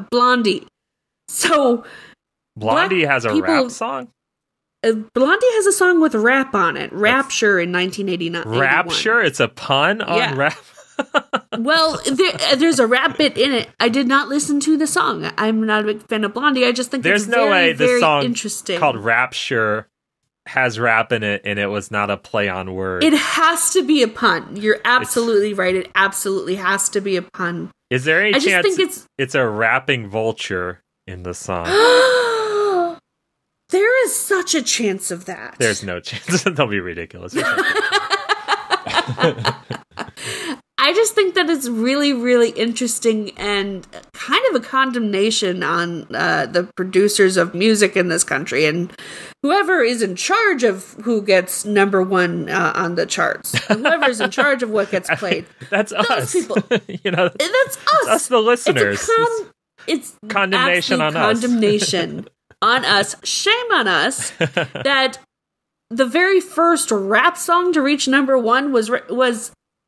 S3: Blondie. So
S2: Blondie has a rap song?
S3: Blondie has a song with rap on it. Rapture in 1989.
S2: Rapture? It's a pun on rap?
S3: Well, there's a rap bit in it. I did not listen to the song. I'm not a big fan of Blondie. I just think
S2: there's
S3: it's
S2: no way
S3: very
S2: this song
S3: interesting.
S2: Called Rapture has rap in it, and it was not a play on words.
S3: It has to be a pun. You're absolutely right. It absolutely has to be a pun.
S2: Is there any chance
S3: think
S2: it's a rapping vulture in the song?
S3: There is such a chance of that.
S2: There's no chance. Don't be ridiculous.
S3: I just think that it's really, really interesting and kind of a condemnation on the producers of music in this country and whoever is in charge of who gets number one on the charts. Whoever's in charge of what gets played.
S2: That's us.
S3: People.
S2: You know,
S3: That's us.
S2: It's us, the listeners.
S3: It's
S2: condemnation on us.
S3: Condemnation on us. Shame on us that the very first rap song to reach number one was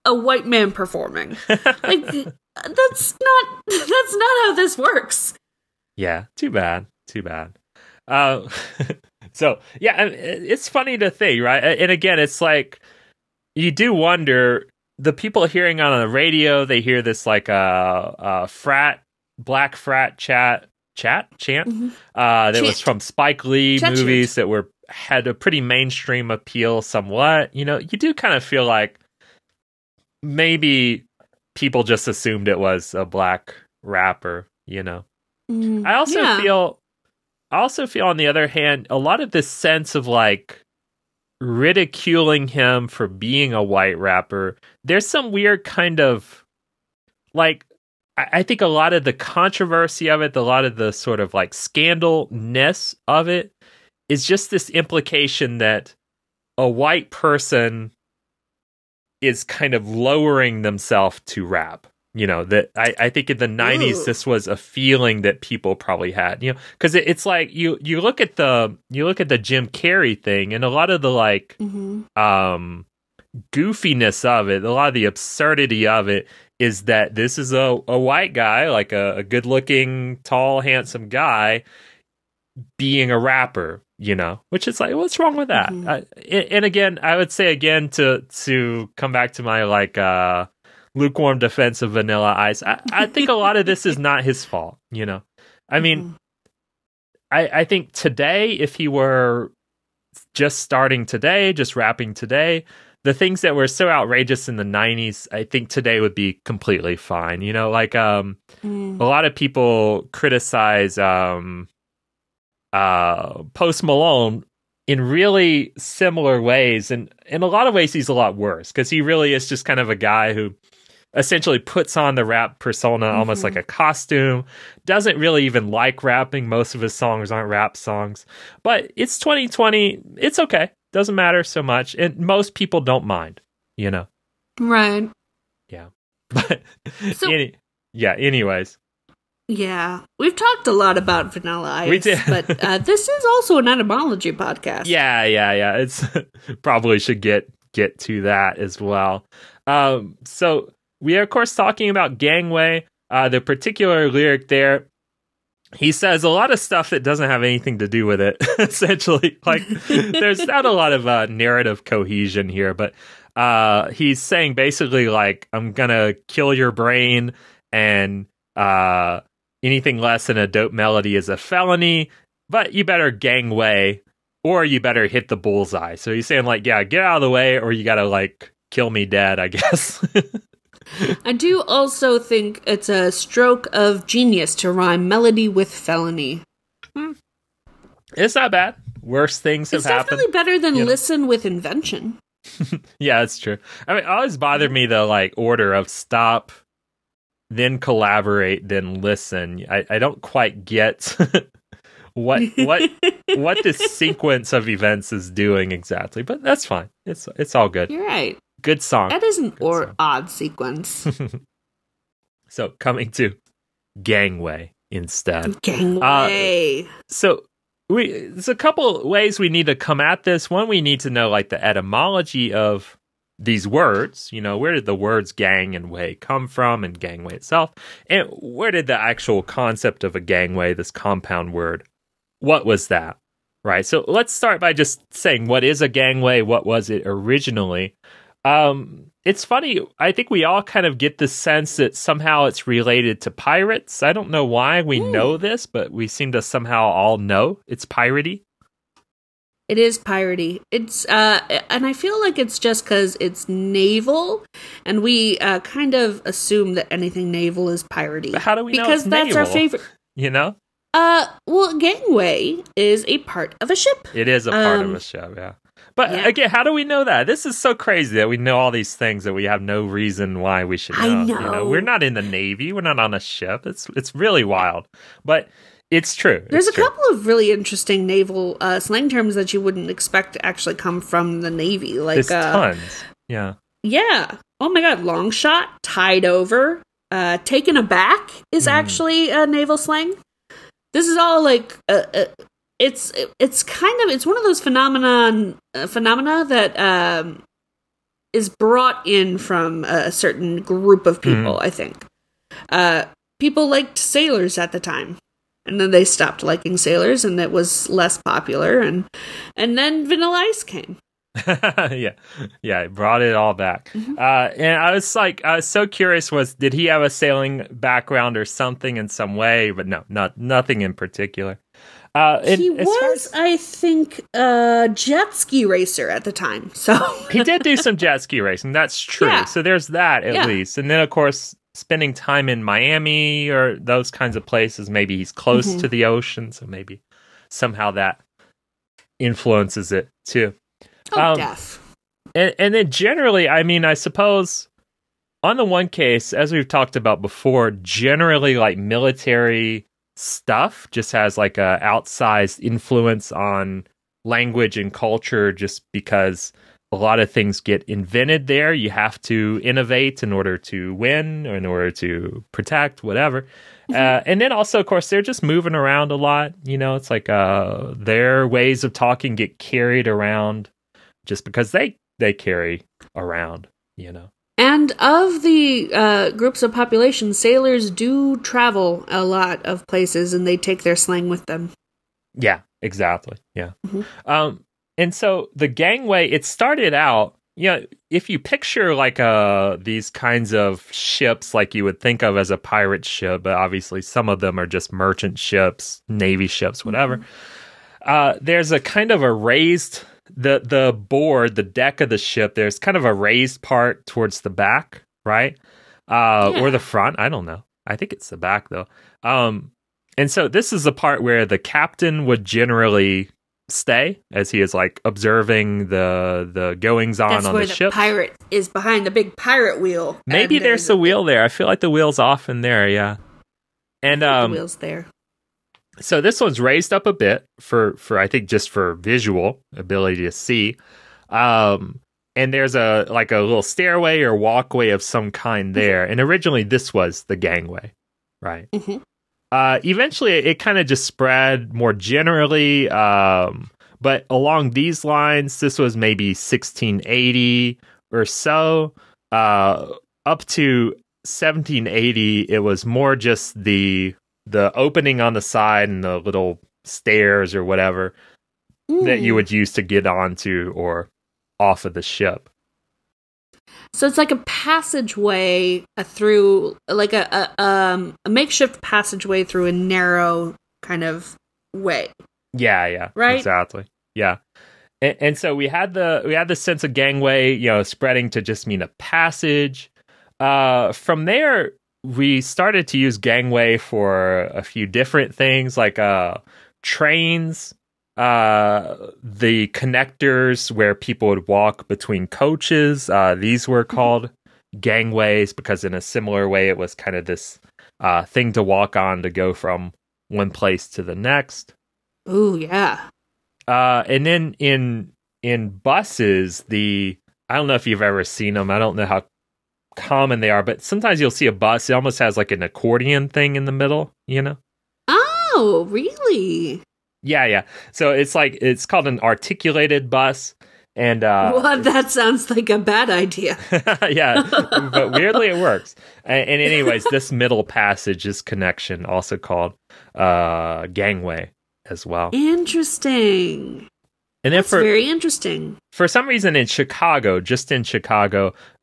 S3: a white man performing. Like, that's not how this works.
S2: Yeah, too bad. So yeah, it's funny to think, right? And again, it's like you do wonder, the people hearing on the radio, they hear this like a black frat chant
S3: Mm-hmm.
S2: That was from Spike Lee movies that had a pretty mainstream appeal somewhat. You know, you do kind of feel like maybe people just assumed it was a black rapper, you know. I also feel on the other hand, a lot of this sense of like ridiculing him for being a white rapper. There's some weird kind of like, I think a lot of the controversy of it, a lot of the sort of like scandalness of it is just this implication that a white person is kind of lowering themselves to rap. You know, that I think in the 90s, this was a feeling that people probably had, you know, because it's like you look at the Jim Carrey thing and a lot of the like goofiness of it, a lot of the absurdity of it is that this is a white guy, like a good looking, tall, handsome guy being a rapper, you know, which is like, what's wrong with that? And again, I would say again to come back to my like lukewarm defense of Vanilla Ice, I think a lot of this is not his fault, you know. I mean, I think today, if he were just starting today, just rapping today, the things that were so outrageous in the 90s, I think today would be completely fine. You know, like a lot of people criticize Post Malone in really similar ways. And in a lot of ways, he's a lot worse because he really is just kind of a guy who essentially puts on the rap persona almost like a costume, doesn't really even like rapping. Most of his songs aren't rap songs. But it's 2020. It's okay. Doesn't matter so much. And most people don't mind, you know?
S3: Right.
S2: Yeah. But
S3: so,
S2: anyways.
S3: Yeah. We've talked a lot about Vanilla Ice.
S2: We did.
S3: But this is also an etymology podcast.
S2: Yeah. It's probably should get to that as well. So we are, of course, talking about Gangway. The particular lyric there, he says a lot of stuff that doesn't have anything to do with it, essentially. Like, there's not a lot of narrative cohesion here, but he's saying basically, like, I'm gonna kill your brain, and anything less than a dope melody is a felony, but you better gangway, or you better hit the bullseye. So he's saying, like, yeah, get out of the way, or you gotta, like, kill me dead, I guess.
S3: I do also think it's a stroke of genius to rhyme melody with felony.
S2: It's not bad. Worse things have happened.
S3: It's definitely better than listen with invention.
S2: Yeah, that's true. I mean, it always bothered me the like order of stop, then collaborate, then listen. I don't quite get what this sequence of events is doing exactly, but that's fine. It's all good.
S3: You're right.
S2: Good song.
S3: That is an odd sequence.
S2: So coming to Gangway instead.
S3: Gangway.
S2: So there's a couple ways we need to come at this. One, we need to know like the etymology of these words. You know, where did the words gang and way come from, and gangway itself? And where did the actual concept of a gangway, this compound word, what was that? Right. So let's start by just saying, what is a gangway? What was it originally? It's funny. I think we all kind of get the sense that somehow it's related to pirates. I don't know why we know this, but we seem to somehow all know it's piratey.
S3: It is piratey. It's, and I feel like it's just because it's naval, and we kind of assume that anything naval is piratey.
S2: But how do we know
S3: because
S2: it's
S3: that's
S2: naval?
S3: Our favorite.
S2: You know?
S3: Well, gangway is a part of a ship.
S2: It is a part of a ship, yeah. But again, how do we know that? This is so crazy that we know all these things that we have no reason why we should know.
S3: I know.
S2: You know, we're not in the Navy. We're not on a ship. It's really wild. But it's true.
S3: There's a couple of really interesting naval slang terms that you wouldn't expect to actually come from the Navy. Like,
S2: there's tons. Yeah.
S3: Yeah. Oh my God. Long shot, tied over, taken aback is actually a naval slang. This is all like it's one of those phenomena that is brought in from a certain group of people. I think people liked sailors at the time, and then they stopped liking sailors, and it was less popular, and then Vanilla Ice came.
S2: yeah, it brought it all back. And I was so curious, did he have a sailing background or something in some way? But no, nothing in particular.
S3: He was, I think, a jet ski racer at the time. So
S2: he did do some jet ski racing. That's true. Yeah. So there's that at least. And then, of course, spending time in Miami or those kinds of places. Maybe he's close to the ocean, so maybe somehow that influences it too.
S3: Def.
S2: And then generally, I mean, I suppose on the one case, as we've talked about before, generally like military stuff just has like a outsized influence on language and culture just because a lot of things get invented there. You have to innovate in order to win or in order to protect, whatever. And then also, of course, they're just moving around a lot. You know, it's like their ways of talking get carried around just because they carry around, you know.
S3: And of the groups of population, sailors do travel a lot of places, and they take their slang with them.
S2: Yeah, exactly. Yeah. And so the gangway, it started out, you know, if you picture like these kinds of ships like you would think of as a pirate ship, but obviously some of them are just merchant ships, Navy ships, whatever. There's a kind of a raised... The board, the deck of the ship, there's kind of a raised part towards the back, right? Or the front. I don't know. I think it's the back, though. And so this is the part where the captain would generally stay as he is like observing the goings on the ship. That's where the
S3: pirate is behind the big pirate wheel.
S2: Maybe there's a wheel there. I feel like the wheel's off in there, yeah. And
S3: the wheel's there.
S2: So this one's raised up a bit for I think just for visual ability to see. And there's a little stairway or walkway of some kind there. And originally this was the gangway, right? Eventually it kind of just spread more generally. But along these lines, this was maybe 1680 or so. Up to 1780, it was more just the opening on the side and the little stairs or whatever that you would use to get onto or off of the ship.
S3: So it's like a passageway through, like a makeshift passageway through a narrow kind of way.
S2: Yeah,
S3: right,
S2: exactly. Yeah, and so we had the sense of gangway, you know, spreading to just mean a passage. From there, we started to use gangway for a few different things, like trains, the connectors where people would walk between coaches. These were called gangways because in a similar way, it was kind of this thing to walk on to go from one place to the next.
S3: Ooh, yeah.
S2: And then in buses, I don't know if you've ever seen them. I don't know how common they are, but sometimes you'll see a bus. It almost has like an accordion thing in the middle, you know?
S3: Oh, really?
S2: Yeah. So it's called an articulated bus, and
S3: well, that sounds like a bad idea.
S2: Yeah, but weirdly it works. And anyways, this middle passage, this connection, also called gangway as well.
S3: Interesting.
S2: And then
S3: That's very interesting.
S2: For some reason in Chicago,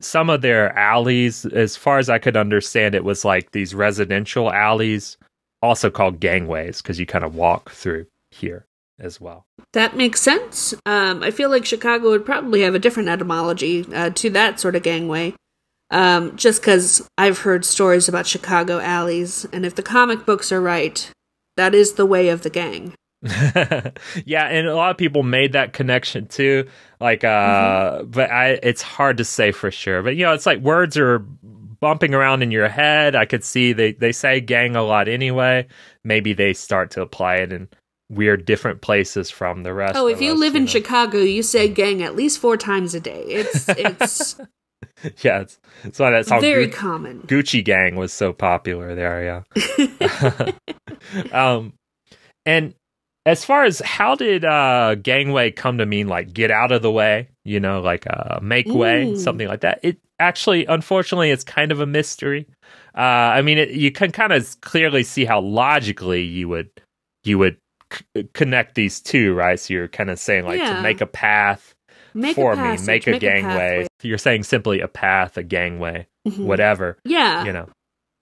S2: some of their alleys, as far as I could understand, it was like these residential alleys, also called gangways, because you kind of walk through here as well.
S3: That makes sense. I feel like Chicago would probably have a different etymology to that sort of gangway. Just because I've heard stories about Chicago alleys, and if the comic books are right, That is the way of the gang.
S2: Yeah, and a lot of people made that connection too. Like, but it's hard to say for sure. But it's like words are bumping around in your head. I could see they say gang a lot anyway. Maybe they start to apply it in weird different places from the rest.
S3: Oh, if you live in Chicago, you say gang at least 4 times a day. It's
S2: yeah, it's why that's how
S3: very common.
S2: Gucci Gang was so popular there. Yeah. And as far as how did gangway come to mean like get out of the way, like make way, something like that? It actually, unfortunately, it's kind of a mystery. I mean, you can kind of clearly see how logically you would connect these two, right? So you're kind of saying like to make a path make a gangway. You're saying simply a path, a gangway, whatever.
S3: Yeah.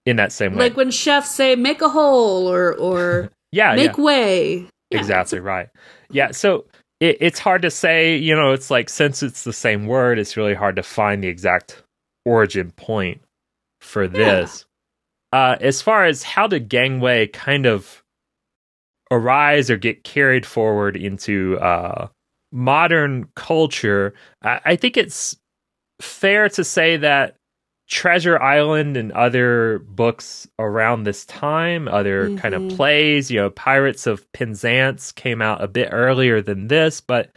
S2: In that same way.
S3: Like when chefs say make a hole or make way. Yeah,
S2: exactly right. Yeah, so it's hard to say, it's like since it's the same word, it's really hard to find the exact origin point for this. As far as how did gangway kind of arise or get carried forward into modern culture, I think it's fair to say that Treasure Island and other books around this time, other kind of plays, Pirates of Penzance came out a bit earlier than this, but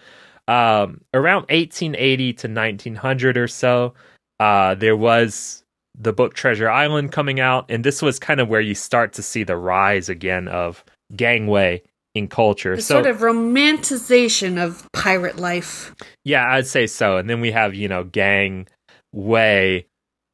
S2: around 1880 to 1900 or so, there was the book Treasure Island coming out, and this was kind of where you start to see the rise again of gangway in culture.
S3: The sort of romanticization of pirate life.
S2: Yeah, I'd say so. And then we have, gangway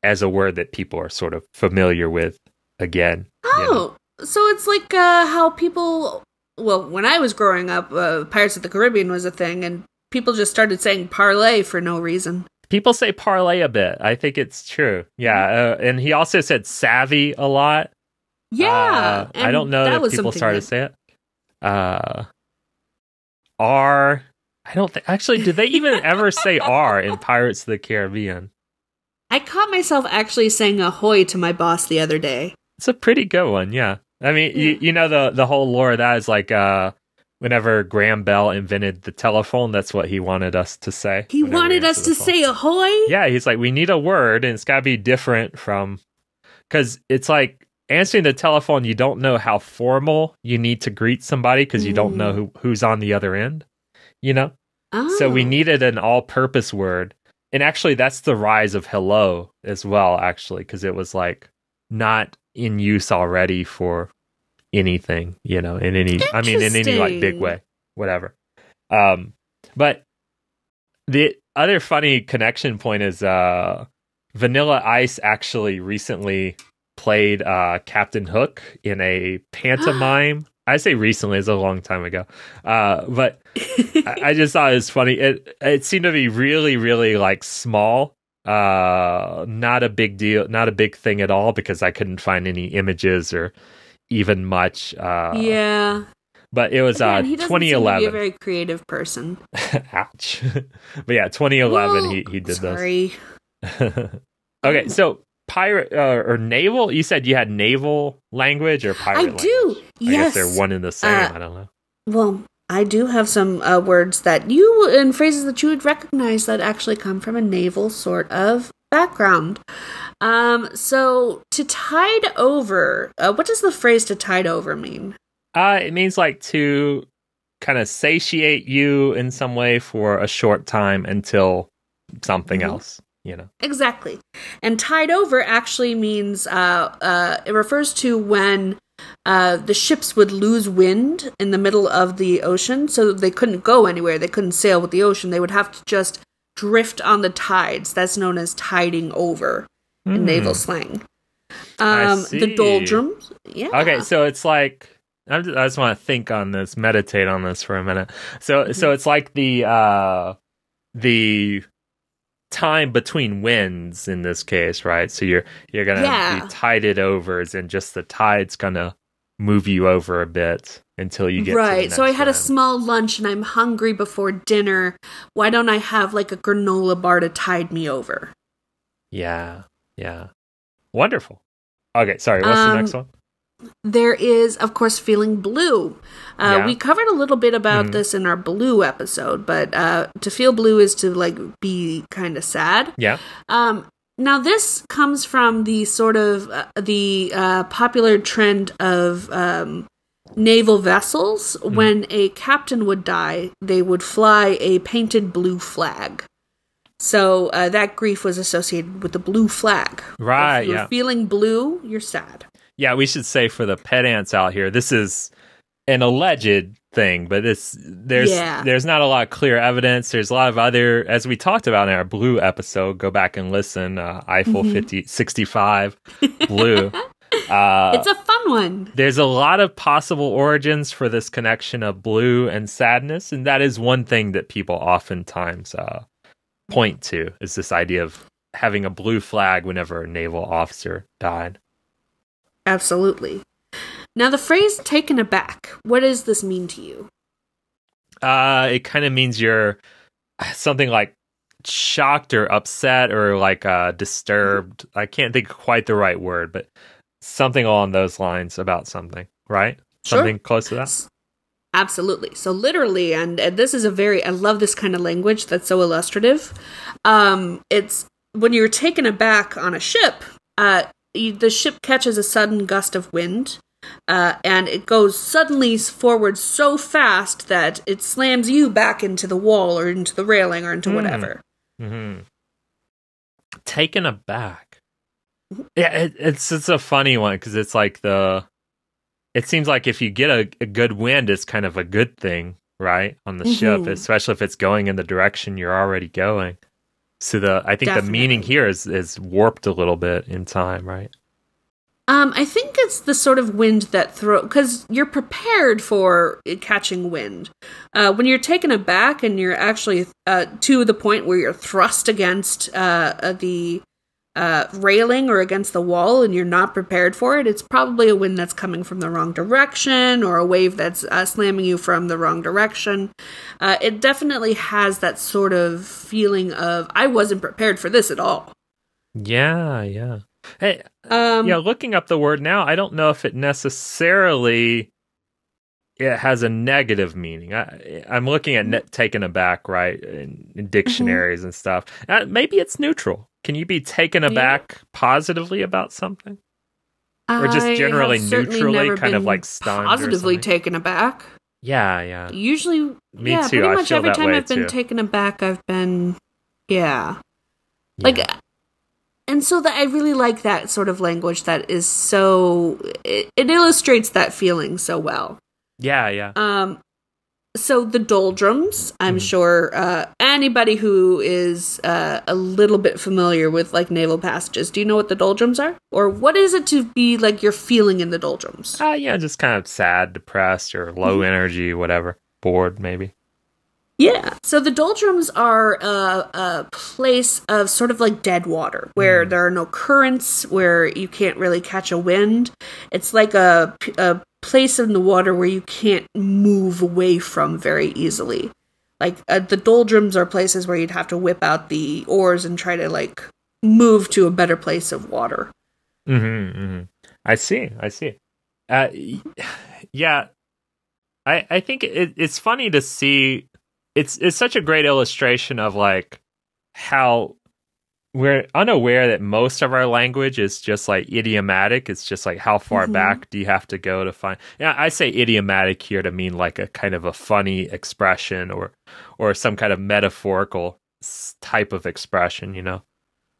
S2: as a word that people are sort of familiar with again.
S3: Oh, so it's like how people, when I was growing up, Pirates of the Caribbean was a thing, and people just started saying parlay for no reason.
S2: People say parlay a bit. I think it's true. Yeah, and he also said savvy a lot.
S3: Yeah.
S2: I don't know that people started to say it. R. I don't think, actually, did they even ever say R in Pirates of the Caribbean?
S3: I caught myself actually saying ahoy to my boss the other day.
S2: It's a pretty good one, yeah. I mean, the whole lore of that is like whenever Graham Bell invented the telephone, that's what he wanted us to say.
S3: He wanted us to say ahoy?
S2: Yeah, he's like, we need a word, and it's got to be different from... Because it's like, answering the telephone, you don't know how formal you need to greet somebody because you don't know who's on the other end, Oh. So we needed an all-purpose word. And actually, that's the rise of hello as well, actually, because it was like not in use already for anything, in any like big way, whatever. But the other funny connection point is Vanilla Ice actually recently played Captain Hook in a pantomime. I say recently, it's a long time ago. But I just thought it was funny. It seemed to be really, really like small. Not a big deal, not a big thing at all because I couldn't find any images or even much.
S3: Yeah.
S2: But it was
S3: he
S2: 2011.
S3: Seem to be a very creative person.
S2: Ouch. But yeah, 2011 he did
S3: sorry.
S2: this. Okay, so pirate or naval? You said you had naval language or pirate language?
S3: I do.
S2: I guess they're one and the same. I don't know.
S3: Well, I do have some words that and phrases that you would recognize that actually come from a naval sort of background. So to tide over, what does the phrase to tide over mean?
S2: It means like to kind of satiate you in some way for a short time until something else.
S3: Exactly. And tide over actually means it refers to when the ships would lose wind in the middle of the ocean, so they couldn't go anywhere. They couldn't sail with the ocean. They would have to just drift on the tides. That's known as tiding over in naval slang. The doldrums. Yeah.
S2: Okay, so it's like I just want to think on this, meditate on this for a minute. So it's like the time between winds in this case, right? So you're gonna be tided over, as in just the tide's gonna move you over a bit until you get to the next
S3: So I had
S2: wind.
S3: a small lunch and I'm hungry before dinner. Why don't I have like a granola bar to tide me over?
S2: Yeah. Wonderful. Okay, sorry, what's the next one?
S3: there is, of course, feeling blue. We covered a little bit about this in our blue episode, but to feel blue is to like be kind of sad.
S2: Yeah.
S3: Now this comes from the sort of popular trend of naval vessels. When a captain would die, they would fly a painted blue flag. So that grief was associated with the blue flag.
S2: Right.
S3: If you're feeling blue, you're sad.
S2: Yeah, we should say for the pedants out here, this is an alleged thing, but there's not a lot of clear evidence. There's a lot of other, as we talked about in our blue episode, go back and listen, Eiffel 65 blue.
S3: It's a fun one.
S2: There's a lot of possible origins for this connection of blue and sadness, and that is one thing that people oftentimes point to, is this idea of having a blue flag whenever a naval officer died.
S3: Absolutely. Now, the phrase taken aback, what does this mean to you?
S2: It kind of means you're something like shocked or upset or like disturbed. I can't think of quite the right word, but something along those lines about something, right?
S3: Sure.
S2: Something close to that?
S3: Absolutely. So literally, and this is I love this kind of language that's so illustrative. It's when you're taken aback on a ship, the ship catches a sudden gust of wind, and it goes suddenly forward so fast that it slams you back into the wall or into the railing or into whatever.
S2: Mm-hmm. Taken aback. Yeah, it's a funny one because it's like it seems like if you get a good wind, it's kind of a good thing, right? On the ship, especially if it's going in the direction you're already going. So I think the meaning here is warped a little bit in time, right?
S3: I think it's the sort of wind that because you're prepared for catching wind. When you're taken aback and you're actually to the point where you're thrust against the railing or against the wall and you're not prepared for it, it's probably a wind that's coming from the wrong direction or a wave that's slamming you from the wrong direction. It definitely has that sort of feeling of, I wasn't prepared for this at all.
S2: Yeah. Hey, looking up the word now, I don't know if it necessarily has a negative meaning. I'm looking at taken aback, right, in dictionaries and stuff. Maybe it's neutral. Can you be taken aback positively about something? Or just generally neutrally, kind of like stunned
S3: positively
S2: or
S3: taken aback.
S2: Yeah.
S3: Usually,
S2: Me too.
S3: pretty
S2: I
S3: much
S2: feel
S3: every
S2: that
S3: time
S2: way
S3: I've been
S2: too.
S3: taken aback, I've been, like, and so that I really like that sort of language that is so, it illustrates that feeling so well.
S2: Yeah.
S3: So the doldrums, I'm sure anybody who is a little bit familiar with like naval passages, do you know what the doldrums are? Or what is it to be like you're feeling in the doldrums?
S2: Just kind of sad, depressed, or low energy, whatever. Bored, maybe.
S3: Yeah. So the doldrums are a place of sort of like dead water, where there are no currents, where you can't really catch a wind. It's like a place in the water where you can't move away from very easily. Like the doldrums are places where you'd have to whip out the oars and try to like move to a better place of water.
S2: I see. Yeah. I think it's funny to see. It's such a great illustration of like how we're unaware that most of our language is just like idiomatic. It's just like how far back do you have to go to find? Yeah, I say idiomatic here to mean like a kind of a funny expression or some kind of metaphorical type of expression, you know?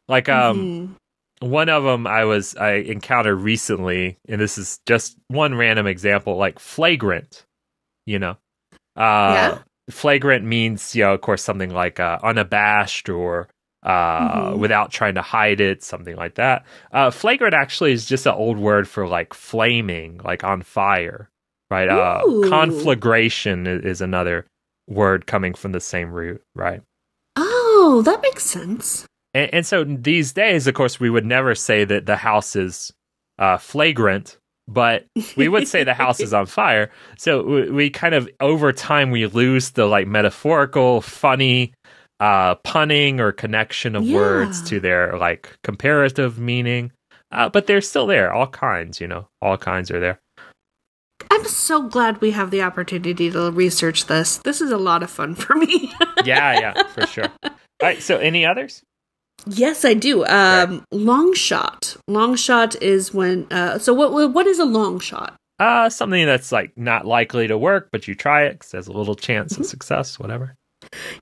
S2: Like one of them I encountered recently, and this is just one random example, like flagrant, you know? Flagrant means, of course, something like unabashed or without trying to hide it, something like that. Flagrant actually is just an old word for like flaming, like on fire, right? Conflagration is another word coming from the same root, right?
S3: Oh, that makes sense.
S2: And so these days, of course, we would never say that the house is flagrant, but we would say the house is on fire. So we kind of, over time, we lose the like metaphorical, funny punning or connection of words to their like comparative meaning. But they're still there. All kinds, all kinds are there.
S3: I'm so glad we have the opportunity to research this. This is a lot of fun for me.
S2: Yeah, for sure. All right, so any others?
S3: Yes, I do.
S2: Right.
S3: Long shot. Long shot is when. So what is a long shot?
S2: Something that's like not likely to work, but you try it because there's a little chance of success, whatever.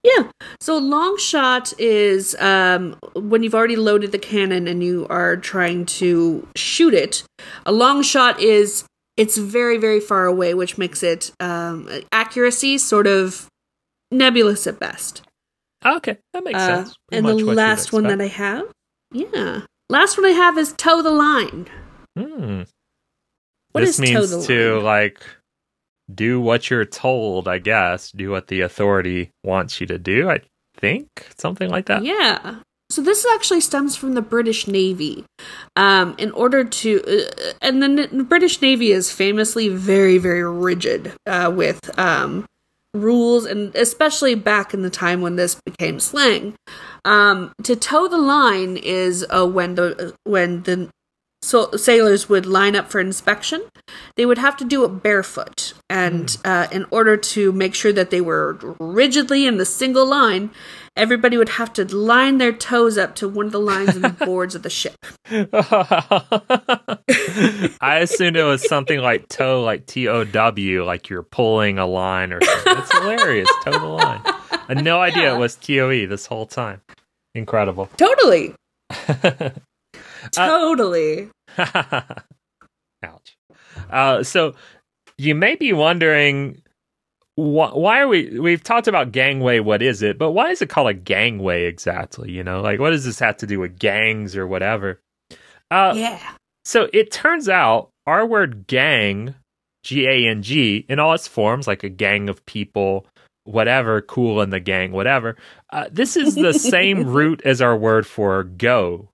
S3: Yeah. So long shot is when you've already loaded the cannon and you are trying to shoot it. A long shot is it's very, very far away, which makes it accuracy sort of nebulous at best.
S2: Okay, that makes sense.
S3: And the last one that I have, last one I have is toe the line. What
S2: this
S3: is toe
S2: means
S3: the
S2: to
S3: line?
S2: like do what you're told, I guess. Do what the authority wants you to do, I think. Something like that.
S3: Yeah. So this actually stems from the British Navy. In order to... and the British Navy is famously very, very rigid with rules, and especially back in the time when this became slang. To toe the line is when the sailors would line up for inspection. They would have to do it barefoot, and in order to make sure that they were rigidly in the single line, everybody would have to line their toes up to one of the lines in the boards of the ship.
S2: I assumed it was something like toe, like TOW, like you're pulling a line or something. That's hilarious. Toe the line. I had no idea it was TOE this whole time. Incredible.
S3: Totally. Totally.
S2: Ouch. So you may be wondering, why are we've talked about gangway, what is it, but why is it called a gangway exactly? Like, what does this have to do with gangs or whatever? So it turns out our word gang, G-A-N-G, in all its forms, like a gang of people, whatever, cool in the gang, whatever, this is the same root as our word for go.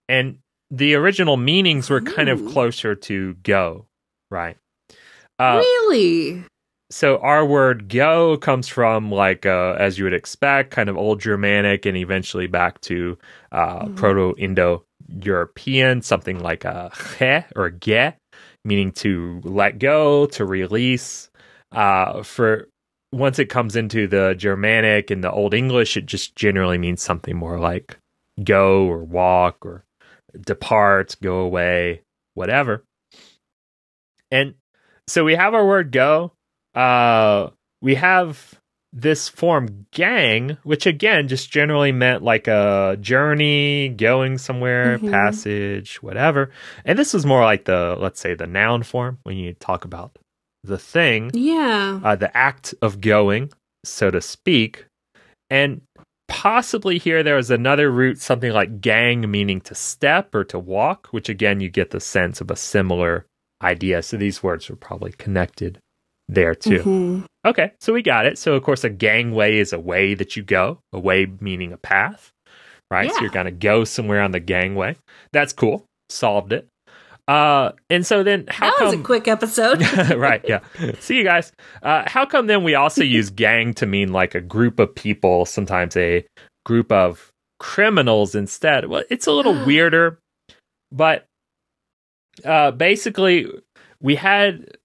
S2: And the original meanings were kind of closer to go, right?
S3: Really?
S2: So our word go comes from, like, as you would expect, kind of Old Germanic and eventually back to Proto-Indo-European, something like he or ge, meaning to let go, to release. For once it comes into the Germanic and the Old English, it just generally means something more like go or walk or depart, go away, whatever. And so we have our word go. We have this form gang, which again just generally meant like a journey, going somewhere, passage, whatever. And this was more like let's say the noun form when you talk about the thing.
S3: Yeah.
S2: The act of going, so to speak. And possibly here there was another root, something like gang, meaning to step or to walk, which again you get the sense of a similar idea. So these words were probably connected there too. Okay, so we got it. So of course a gangway is a way that you go, a way meaning a path, right?
S3: Yeah.
S2: So you're gonna go somewhere on the gangway. That's cool. Solved it. And so then how
S3: that was a quick episode.
S2: Right, yeah. See you guys. How come then we also use gang to mean like a group of people, sometimes a group of criminals instead? Well, it's a little weirder, but basically we had,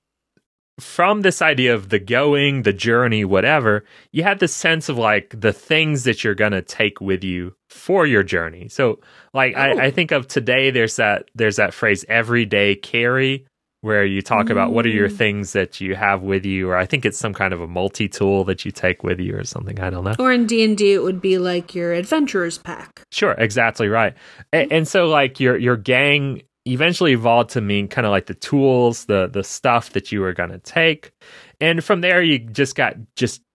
S2: from this idea of the going, the journey, whatever, you had the sense of like the things that you're going to take with you for your journey. So like I think of today, there's that phrase everyday carry, where you talk about what are your things that you have with you, or I think it's some kind of a multi-tool that you take with you or something. I don't know.
S3: Or in D&D, it would be like your adventurer's pack.
S2: Sure, exactly right. And so like your gang eventually evolved to mean kind of like the tools, the stuff that you were going to take. And from there, you just got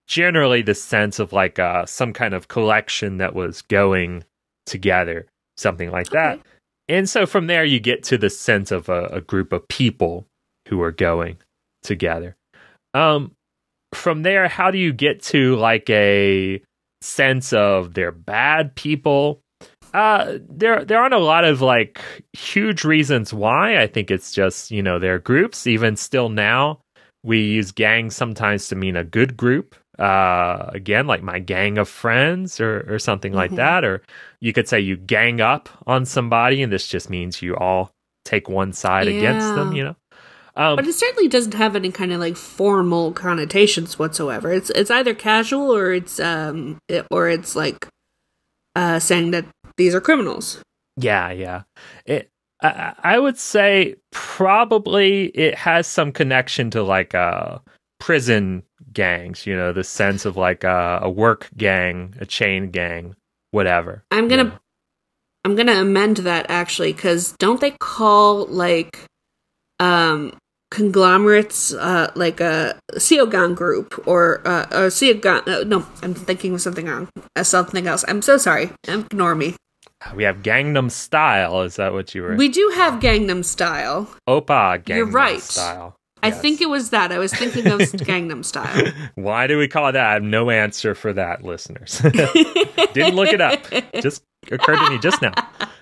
S2: generally the sense of like some kind of collection that was going together, something like that. And so from there, you get to the sense of a group of people who are going together. From there, how do you get to like a sense of they're bad people? There aren't a lot of like huge reasons why. I think it's just, they're groups. Even still now, we use gang sometimes to mean a good group. again, like my gang of friends or something like that. Or you could say you gang up on somebody, and this just means you all take one side against them, you know?
S3: But it certainly doesn't have any kind of like formal connotations whatsoever. It's either casual or it's like saying that these are criminals.
S2: Yeah. I would say probably it has some connection to like prison gangs, you know, the sense of like a work gang, a chain gang, whatever.
S3: I'm gonna amend that actually, because don't they call like conglomerates like a Seogang group or Seogang? No, I'm thinking of something else. I'm so sorry. Ignore me.
S2: We have Gangnam Style. Is that what you were?
S3: We do have Gangnam Style.
S2: Oppa Gangnam
S3: You're right.
S2: Style.
S3: I think it was that. I was thinking of Gangnam Style.
S2: Why do we call it that? I have no answer for that, listeners. Didn't look it up. Just occurred to me just now.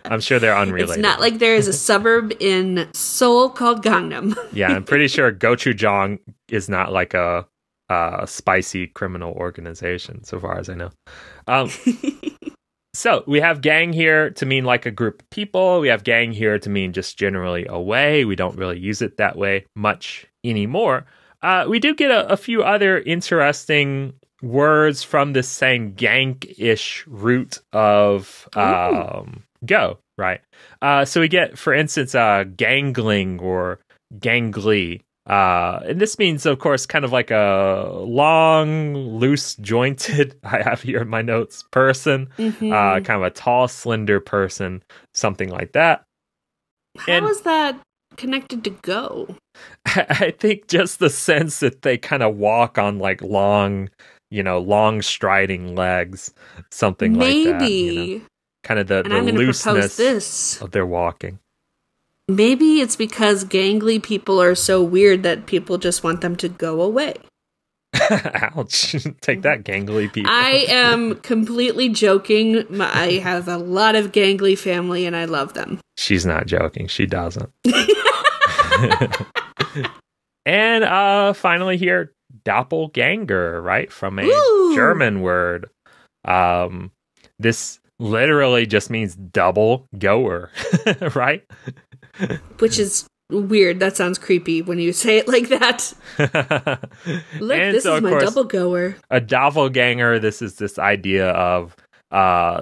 S2: I'm sure they're unrelated.
S3: It's not like there is a suburb in Seoul called Gangnam.
S2: Yeah, I'm pretty sure gochujang is not like a spicy criminal organization, so far as I know. So we have gang here to mean like a group of people. We have gang here to mean just generally a way. We don't really use it that way much anymore. We do get a few other interesting words from this same gank-ish root of go, right? So we get, for instance, gangling or gangly. And this means, of course, kind of like a long, loose jointed, I have here in my notes, person, kind of a tall, slender person, something like that.
S3: How is that connected to go?
S2: I think just the sense that they kind of walk on like long striding legs, something like that. You know? Kind of the looseness of their walking.
S3: Maybe it's because gangly people are so weird that people just want them to go away.
S2: Ouch. Take that, gangly people.
S3: I am completely joking. I have a lot of gangly family and I love them.
S2: She's not joking. She doesn't. And finally here, doppelganger, right? From a German word. This literally just means double goer, right?
S3: Which is weird. That sounds creepy when you say it like that. Look, this is my double goer.
S2: A doppelganger, this is this idea of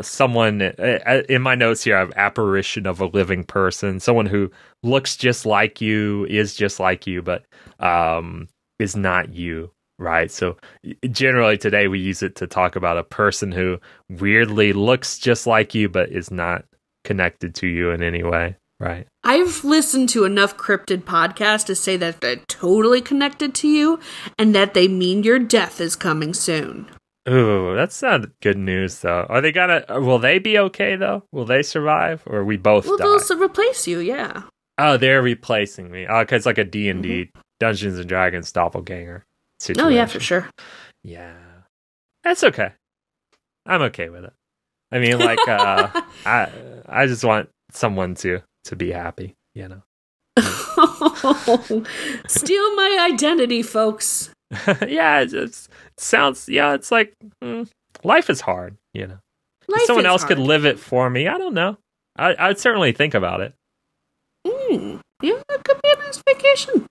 S2: someone, in my notes here, I have apparition of a living person, someone who looks just like you, is just like you, but is not you. Right. So generally today we use it to talk about a person who weirdly looks just like you, but is not connected to you in any way. Right.
S3: I've listened to enough cryptid podcasts to say that they're totally connected to you and that they mean your death is coming soon.
S2: Ooh, that's not good news, though. Will they be okay, though? Will they survive? Or we both die?
S3: They'll replace you, yeah.
S2: Oh, they're replacing me. Oh, because it's like a D&D, Dungeons & Dragons doppelganger situation.
S3: Oh, yeah, for sure.
S2: Yeah. That's okay. I'm okay with it. I mean, like, I just want someone to be happy, you know?
S3: Steal my identity, folks.
S2: Yeah, it sounds, it's like, life is hard, you know? If someone else could live it for me, I don't know. I'd certainly think about it.
S3: Yeah, it could be a nice vacation.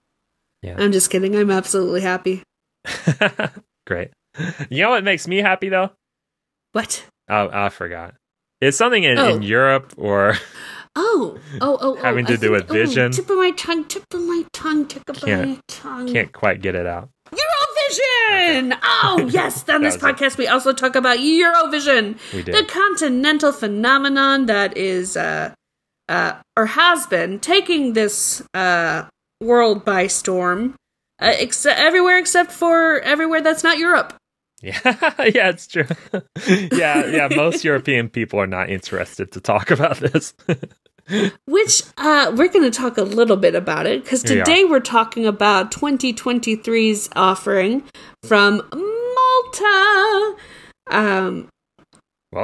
S2: Yeah.
S3: I'm just kidding. I'm absolutely happy.
S2: Great. You know what makes me happy, though?
S3: What?
S2: Oh, I forgot. It's something in Europe or... having to do with vision.
S3: Tip of my tongue.
S2: Can't quite get it out.
S3: Eurovision! Okay. Oh, yes. On this podcast, we also talk about Eurovision.
S2: We did.
S3: The continental phenomenon that is, or has been, taking this world by storm. Everywhere except for everywhere that's not Europe.
S2: Yeah, yeah, it's true. yeah, most European people are not interested to talk about this.
S3: Which, we're going to talk a little bit about it, because today we're talking about 2023's offering from Malta.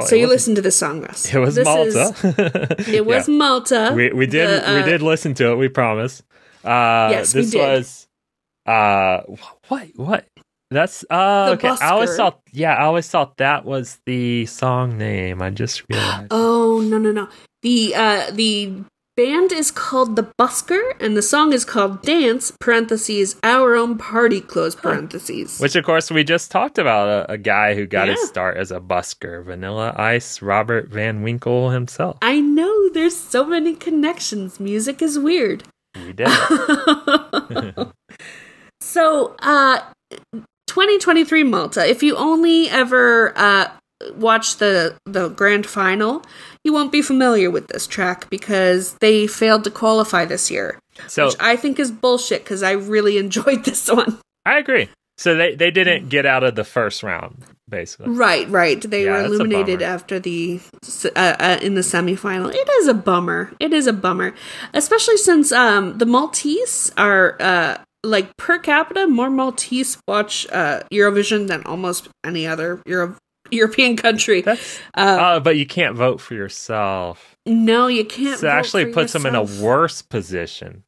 S3: So you listened to this song, Russ.
S2: It was Malta.
S3: It was Malta.
S2: We did listen to it, we promise.
S3: Yes,
S2: this
S3: we did.
S2: Was... what? That's okay. I
S3: Busker.
S2: always thought that was the song name. I just realized.
S3: Oh, no. The band is called the Busker, and the song is called Dance, parentheses, Our Own Party, close parentheses.
S2: Which, of course, we just talked about a guy who got his start as a busker, Vanilla Ice, Robert Van Winkle himself.
S3: I know, there's so many connections. Music is weird.
S2: We did.
S3: So, 2023 Malta, if you only ever watch the grand final, you won't be familiar with this track because they failed to qualify this year.
S2: So,
S3: which I think is bullshit because I really enjoyed this one.
S2: I agree. So they didn't get out of the first round, basically.
S3: Right. They were eliminated after the in the semifinal. It is a bummer. Especially since the Maltese are like per capita, more Maltese watch Eurovision than almost any other European country.
S2: But you can't vote for yourself.
S3: No, you can't.
S2: So it actually puts them in a worse position.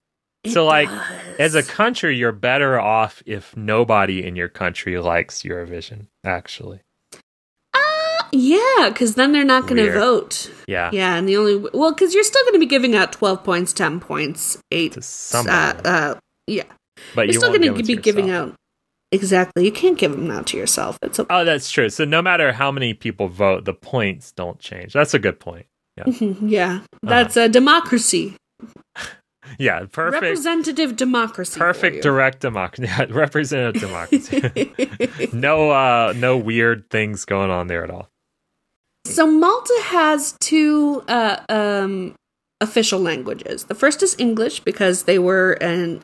S2: So, like, as a country, you're better off if nobody in your country likes Eurovision, actually.
S3: Yeah, because then they're not going to vote.
S2: Yeah.
S3: Yeah, and because you're still going to be giving out 12 points, 10 points, 8.
S2: To somebody.
S3: Yeah.
S2: But
S3: you're still going to be giving out. Exactly. You can't give them out to yourself.
S2: Oh, that's true. So no matter how many people vote, the points don't change. That's a good point. Yeah.
S3: Yeah. That's a democracy.
S2: Yeah, perfect.
S3: Representative democracy.
S2: Perfect direct democracy. Yeah, representative democracy. No weird things going on there at all.
S3: So Malta has 2 official languages. The first is English because they were an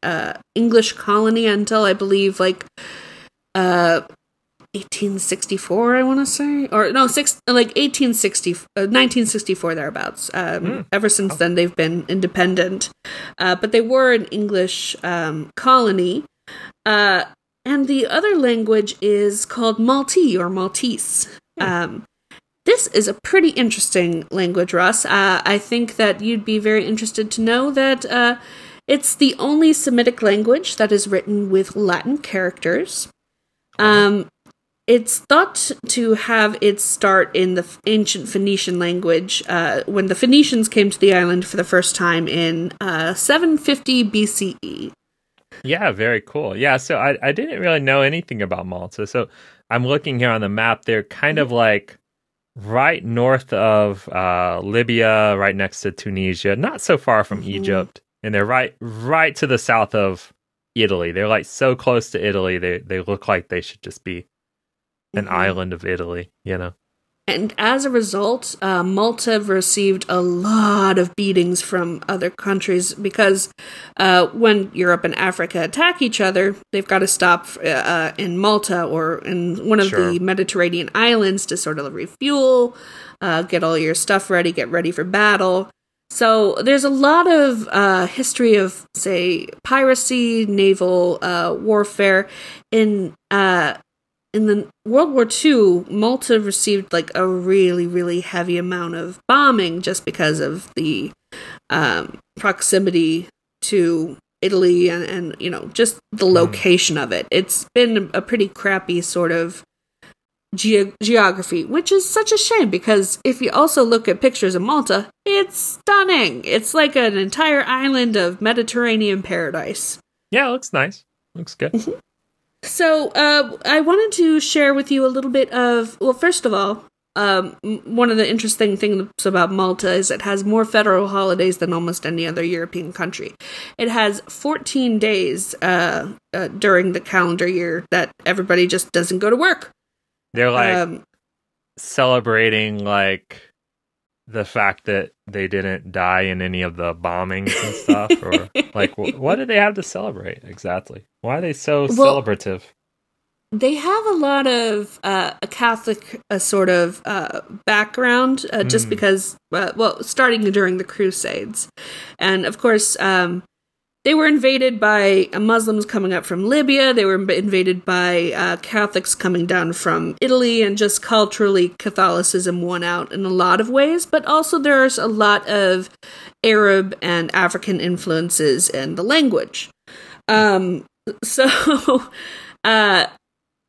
S3: English colony until I believe 1864, I want to say, or no, 1964 thereabouts. Ever since then, they've been independent, but they were an English colony. And the other language is called Maltese or Maltese. This is a pretty interesting language, Russ. I think that you'd be very interested to know that it's the only Semitic language that is written with Latin characters. It's thought to have its start in the ancient Phoenician language when the Phoenicians came to the island for the first time in 750 BCE.
S2: Yeah, very cool. Yeah, so I didn't really know anything about Malta. So I'm looking here on the map. They're kind of like right north of Libya, right next to Tunisia, not so far from Egypt. And they're right to the south of Italy. They're like so close to Italy, they look like they should just be an island of Italy, you know.
S3: And as a result, Malta received a lot of beatings from other countries because when Europe and Africa attack each other, they've got to stop in Malta or in one of the Mediterranean islands to sort of refuel, get all your stuff ready, get ready for battle. So there's a lot of history of, say, piracy, naval warfare. In the World War II, Malta received like a really, really heavy amount of bombing just because of the proximity to Italy and you know, just the location of it. It's been a pretty crappy sort of geography, which is such a shame because if you also look at pictures of Malta, it's stunning. It's like an entire island of Mediterranean paradise.
S2: Yeah, it looks nice. Looks good.
S3: So, I wanted to share with you a little bit of, well, first of all, one of the interesting things about Malta is it has more federal holidays than almost any other European country. It has 14 days during the calendar year that everybody just doesn't go to work.
S2: They're like celebrating like the fact that they didn't die in any of the bombings and stuff, or like what do they have to celebrate exactly? Why are they so celebrative?
S3: They have a lot of a Catholic sort of background, just because, starting during the Crusades, and of course, they were invaded by Muslims coming up from Libya. They were invaded by Catholics coming down from Italy, and just culturally, Catholicism won out in a lot of ways. But also, there's a lot of Arab and African influences in the language.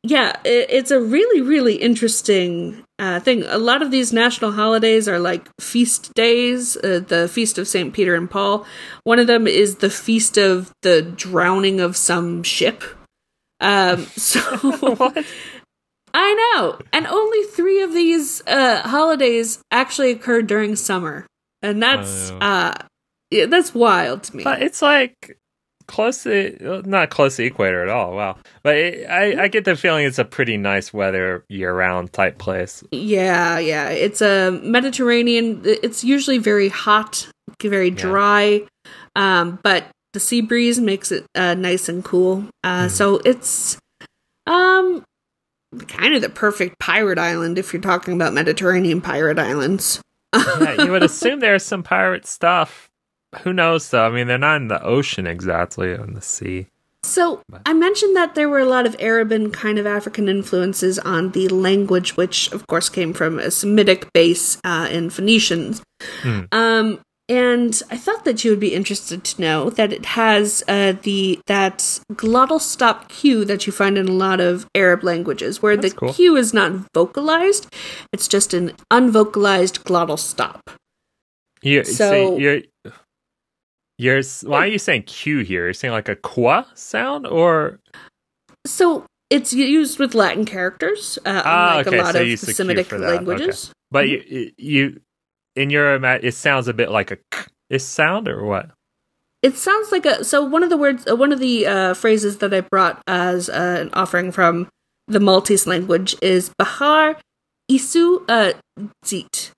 S3: yeah, it's a really, really interesting thing. A lot of these national holidays are like feast days. The Feast of St. Peter and Paul. One of them is the Feast of the Drowning of some ship. So
S2: What?
S3: I know, and only 3 of these holidays actually occur during summer, and that's yeah, that's wild to me.
S2: But it's like not close to the equator at all. Wow. But I get the feeling it's a pretty nice weather year-round type place.
S3: Yeah, it's a Mediterranean. It's usually very hot, very dry, but the sea breeze makes it nice and cool. So it's kind of the perfect pirate island if you're talking about Mediterranean pirate islands.
S2: Yeah, you would assume there's some pirate stuff. Who knows, though? I mean, they're not in the ocean exactly, or in the sea.
S3: So, I mentioned that there were a lot of Arab and kind of African influences on the language, which, of course, came from a Semitic base in Phoenicians. And I thought that you would be interested to know that it has that glottal stop Q that you find in a lot of Arab languages, where
S2: That's
S3: the
S2: cool.
S3: Q is not vocalized, it's just an unvocalized glottal stop.
S2: You're,
S3: So-
S2: why are you saying Q here? You're saying like a qua sound, or
S3: So it's used with Latin characters, unlike
S2: okay,
S3: a lot
S2: so you
S3: of
S2: use
S3: the
S2: the Q
S3: Semitic
S2: for that,
S3: languages.
S2: but you in your it sounds a bit like a k sound, or what?
S3: It sounds like one of the phrases that I brought as an offering from the Maltese language is Bahar Isu Zit.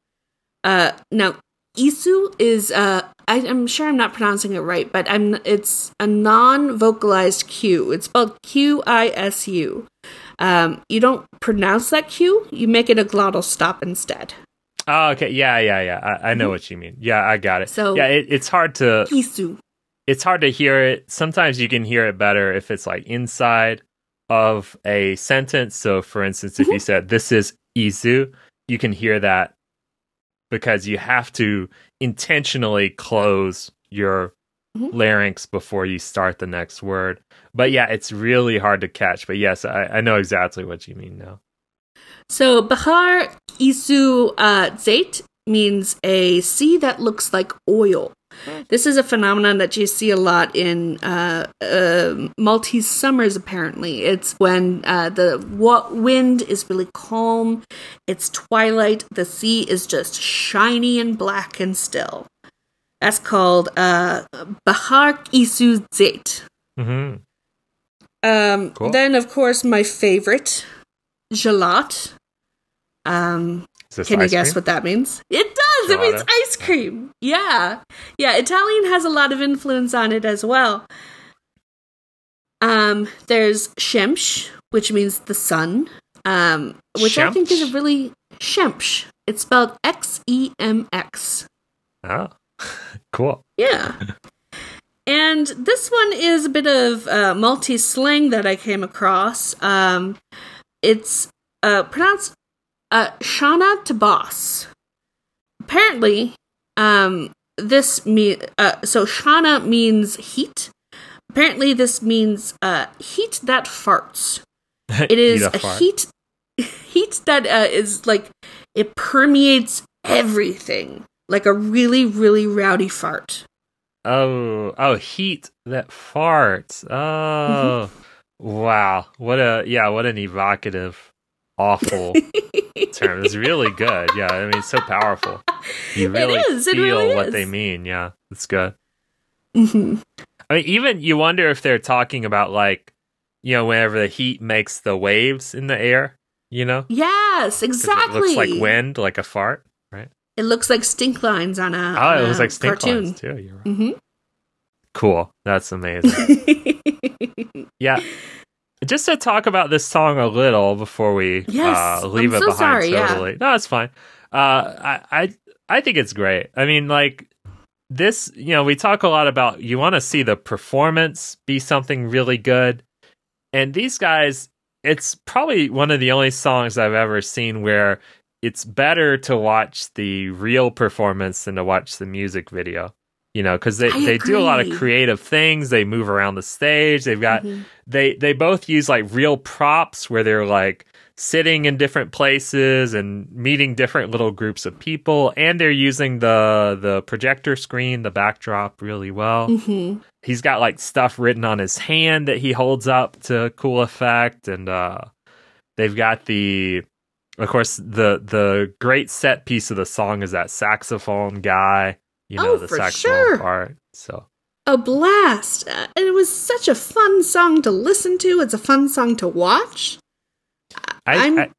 S3: Now, Isu is, I'm sure I'm not pronouncing it right, but it's a non-vocalized Q. It's spelled Q-I-S-U. You don't pronounce that Q, you make it a glottal stop instead.
S2: Oh, okay. Yeah. I know what you mean. Yeah, I got it.
S3: So-
S2: yeah, it's hard to
S3: Isu.
S2: it's hard to hear it. Sometimes you can hear it better if it's like inside of a sentence. So, for instance, if you said this is Izu, you can hear that because you have to intentionally close your larynx before you start the next word. But yeah, it's really hard to catch. But yes, I know exactly what you mean now.
S3: So, Bahar Isu Zait means a sea that looks like oil. This is a phenomenon that you see a lot in Maltese summers, apparently. It's when the wind is really calm, it's twilight, the sea is just shiny and black and still. That's called Bahar Isu Zait.
S2: Cool.
S3: Then, of course, my favorite, gelat.
S2: Is this
S3: Can you
S2: ice
S3: guess
S2: cream?
S3: what that means? It does! It means
S2: Gelato?
S3: ice cream! Yeah. Yeah, Italian has a lot of influence on it as well. There's Shemsh, which means the sun, which I think is a really... Shemsh. It's spelled X-E-M-X.
S2: Oh, cool.
S3: Yeah. And this one is a bit of Maltese slang that I came across. It's pronounced Shana to boss. Apparently, so Shana means heat. Apparently, this means heat that farts. It is
S2: Eat a
S3: a
S2: fart.
S3: heat that is like it permeates everything, like a really, really rowdy fart.
S2: Oh, heat that farts. Oh, wow. What an evocative, awful term. It's really good. Yeah, I mean, it's so powerful. You really
S3: is. It
S2: feel
S3: really
S2: what
S3: is.
S2: they mean. Yeah, it's good.
S3: Mm-hmm.
S2: I mean, even you wonder if they're talking about like, whenever the heat makes the waves in the air,
S3: Yes,
S2: 'Cause
S3: exactly.
S2: It looks like wind, like a fart, right?
S3: It looks like stink lines on a
S2: Oh, it looks like stink
S3: cartoon.
S2: lines too. You're right.
S3: Mm-hmm.
S2: Cool. That's amazing. Yeah. Just to talk about this song a little before we
S3: Yes,
S2: leave
S3: I'm
S2: it
S3: so
S2: behind
S3: sorry, yeah.
S2: totally. No, it's fine. I think it's great. I mean, like this, we talk a lot about you want to see the performance be something really good. And these guys, it's probably one of the only songs I've ever seen where it's better to watch the real performance than to watch the music video. because they do a lot of creative things. They move around the stage. They've got they both use like real props where they're like sitting in different places and meeting different little groups of people, and they're using the projector screen, the backdrop, really well. He's got like stuff written on his hand that he holds up to cool effect, and they've got of course the great set piece of the song is that saxophone guy, the saxophone part. So
S3: a blast. And it was such a fun song to listen to. It's a fun song to watch. I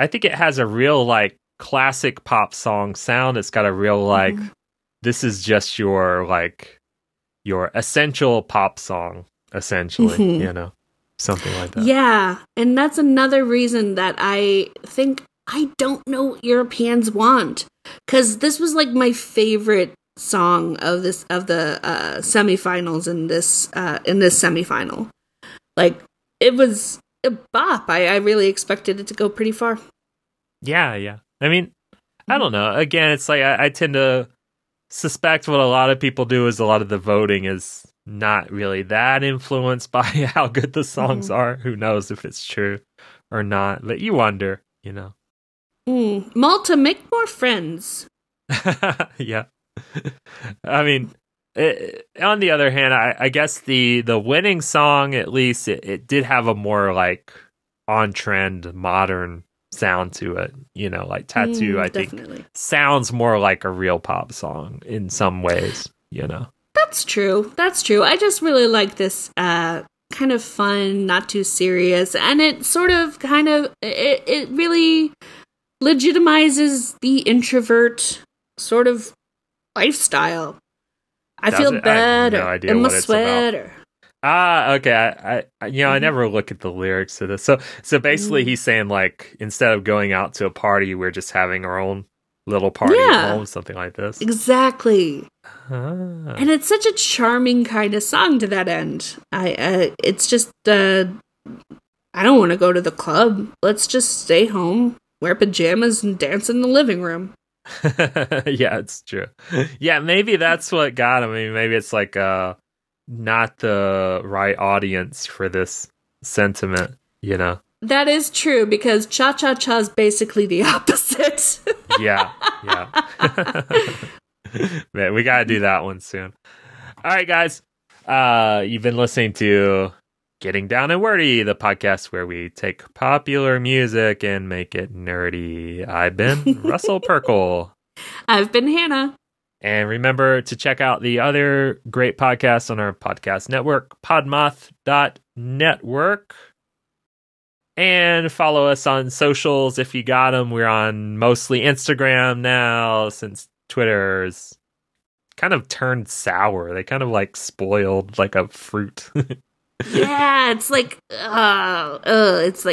S2: think it has a real like classic pop song sound. It's got a real like this is just your essential pop song, essentially, something like that.
S3: Yeah, and that's another reason that I think I don't know what Europeans want, because this was like my favorite song of the semifinals in this semifinal. Like, it was a bop. I really expected it to go pretty far.
S2: Yeah. I mean, I don't know. Again, it's like I tend to suspect what a lot of people do is a lot of the voting is not really that influenced by how good the songs are. Who knows if it's true or not? But you wonder,
S3: Malta, make more friends.
S2: Yeah. I mean, on the other hand, I guess the winning song, at least, it did have a more like on-trend modern sound to it. Like Tattoo, I
S3: definitely
S2: think sounds more like a real pop song in some ways,
S3: That's true. I just really like this kind of fun, not too serious, and it sort of it really legitimizes the introvert sort of lifestyle. I feel better in my sweater.
S2: Okay. I never look at the lyrics to this. So basically he's saying like, instead of going out to a party, we're just having our own little party at home, something like this.
S3: Exactly. And it's such a charming kind of song to that end. It's just, I don't want to go to the club. Let's just stay home, wear pajamas, and dance in the living room.
S2: Yeah, it's true. Yeah, maybe that's what got him. I mean, maybe it's like not the right audience for this sentiment,
S3: That is true, because cha-cha-cha is basically the opposite.
S2: Yeah. Man, we gotta do that one soon. All right, guys. You've been listening to Getting Down and Wordy, the podcast where we take popular music and make it nerdy. I've been Russell Perkle.
S3: I've been Hannah.
S2: And remember to check out the other great podcasts on our podcast network, podmoth.network. And follow us on socials if you got them. We're on mostly Instagram now, since Twitter's kind of turned sour. They kind of like spoiled like a fruit.
S3: Yeah, it's like, it's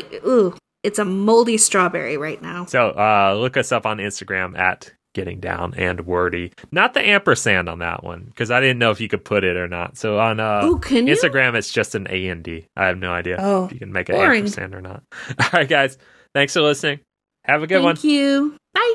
S3: a moldy strawberry right now.
S2: So look us up on Instagram at Getting Down and Wordy. Not the ampersand on that one, because I didn't know if you could put it or not. So on Instagram, it's just an A&D. I have no idea if you can make an ampersand or not. All right, guys. Thanks for listening. Have a good one.
S3: Thank you. Bye.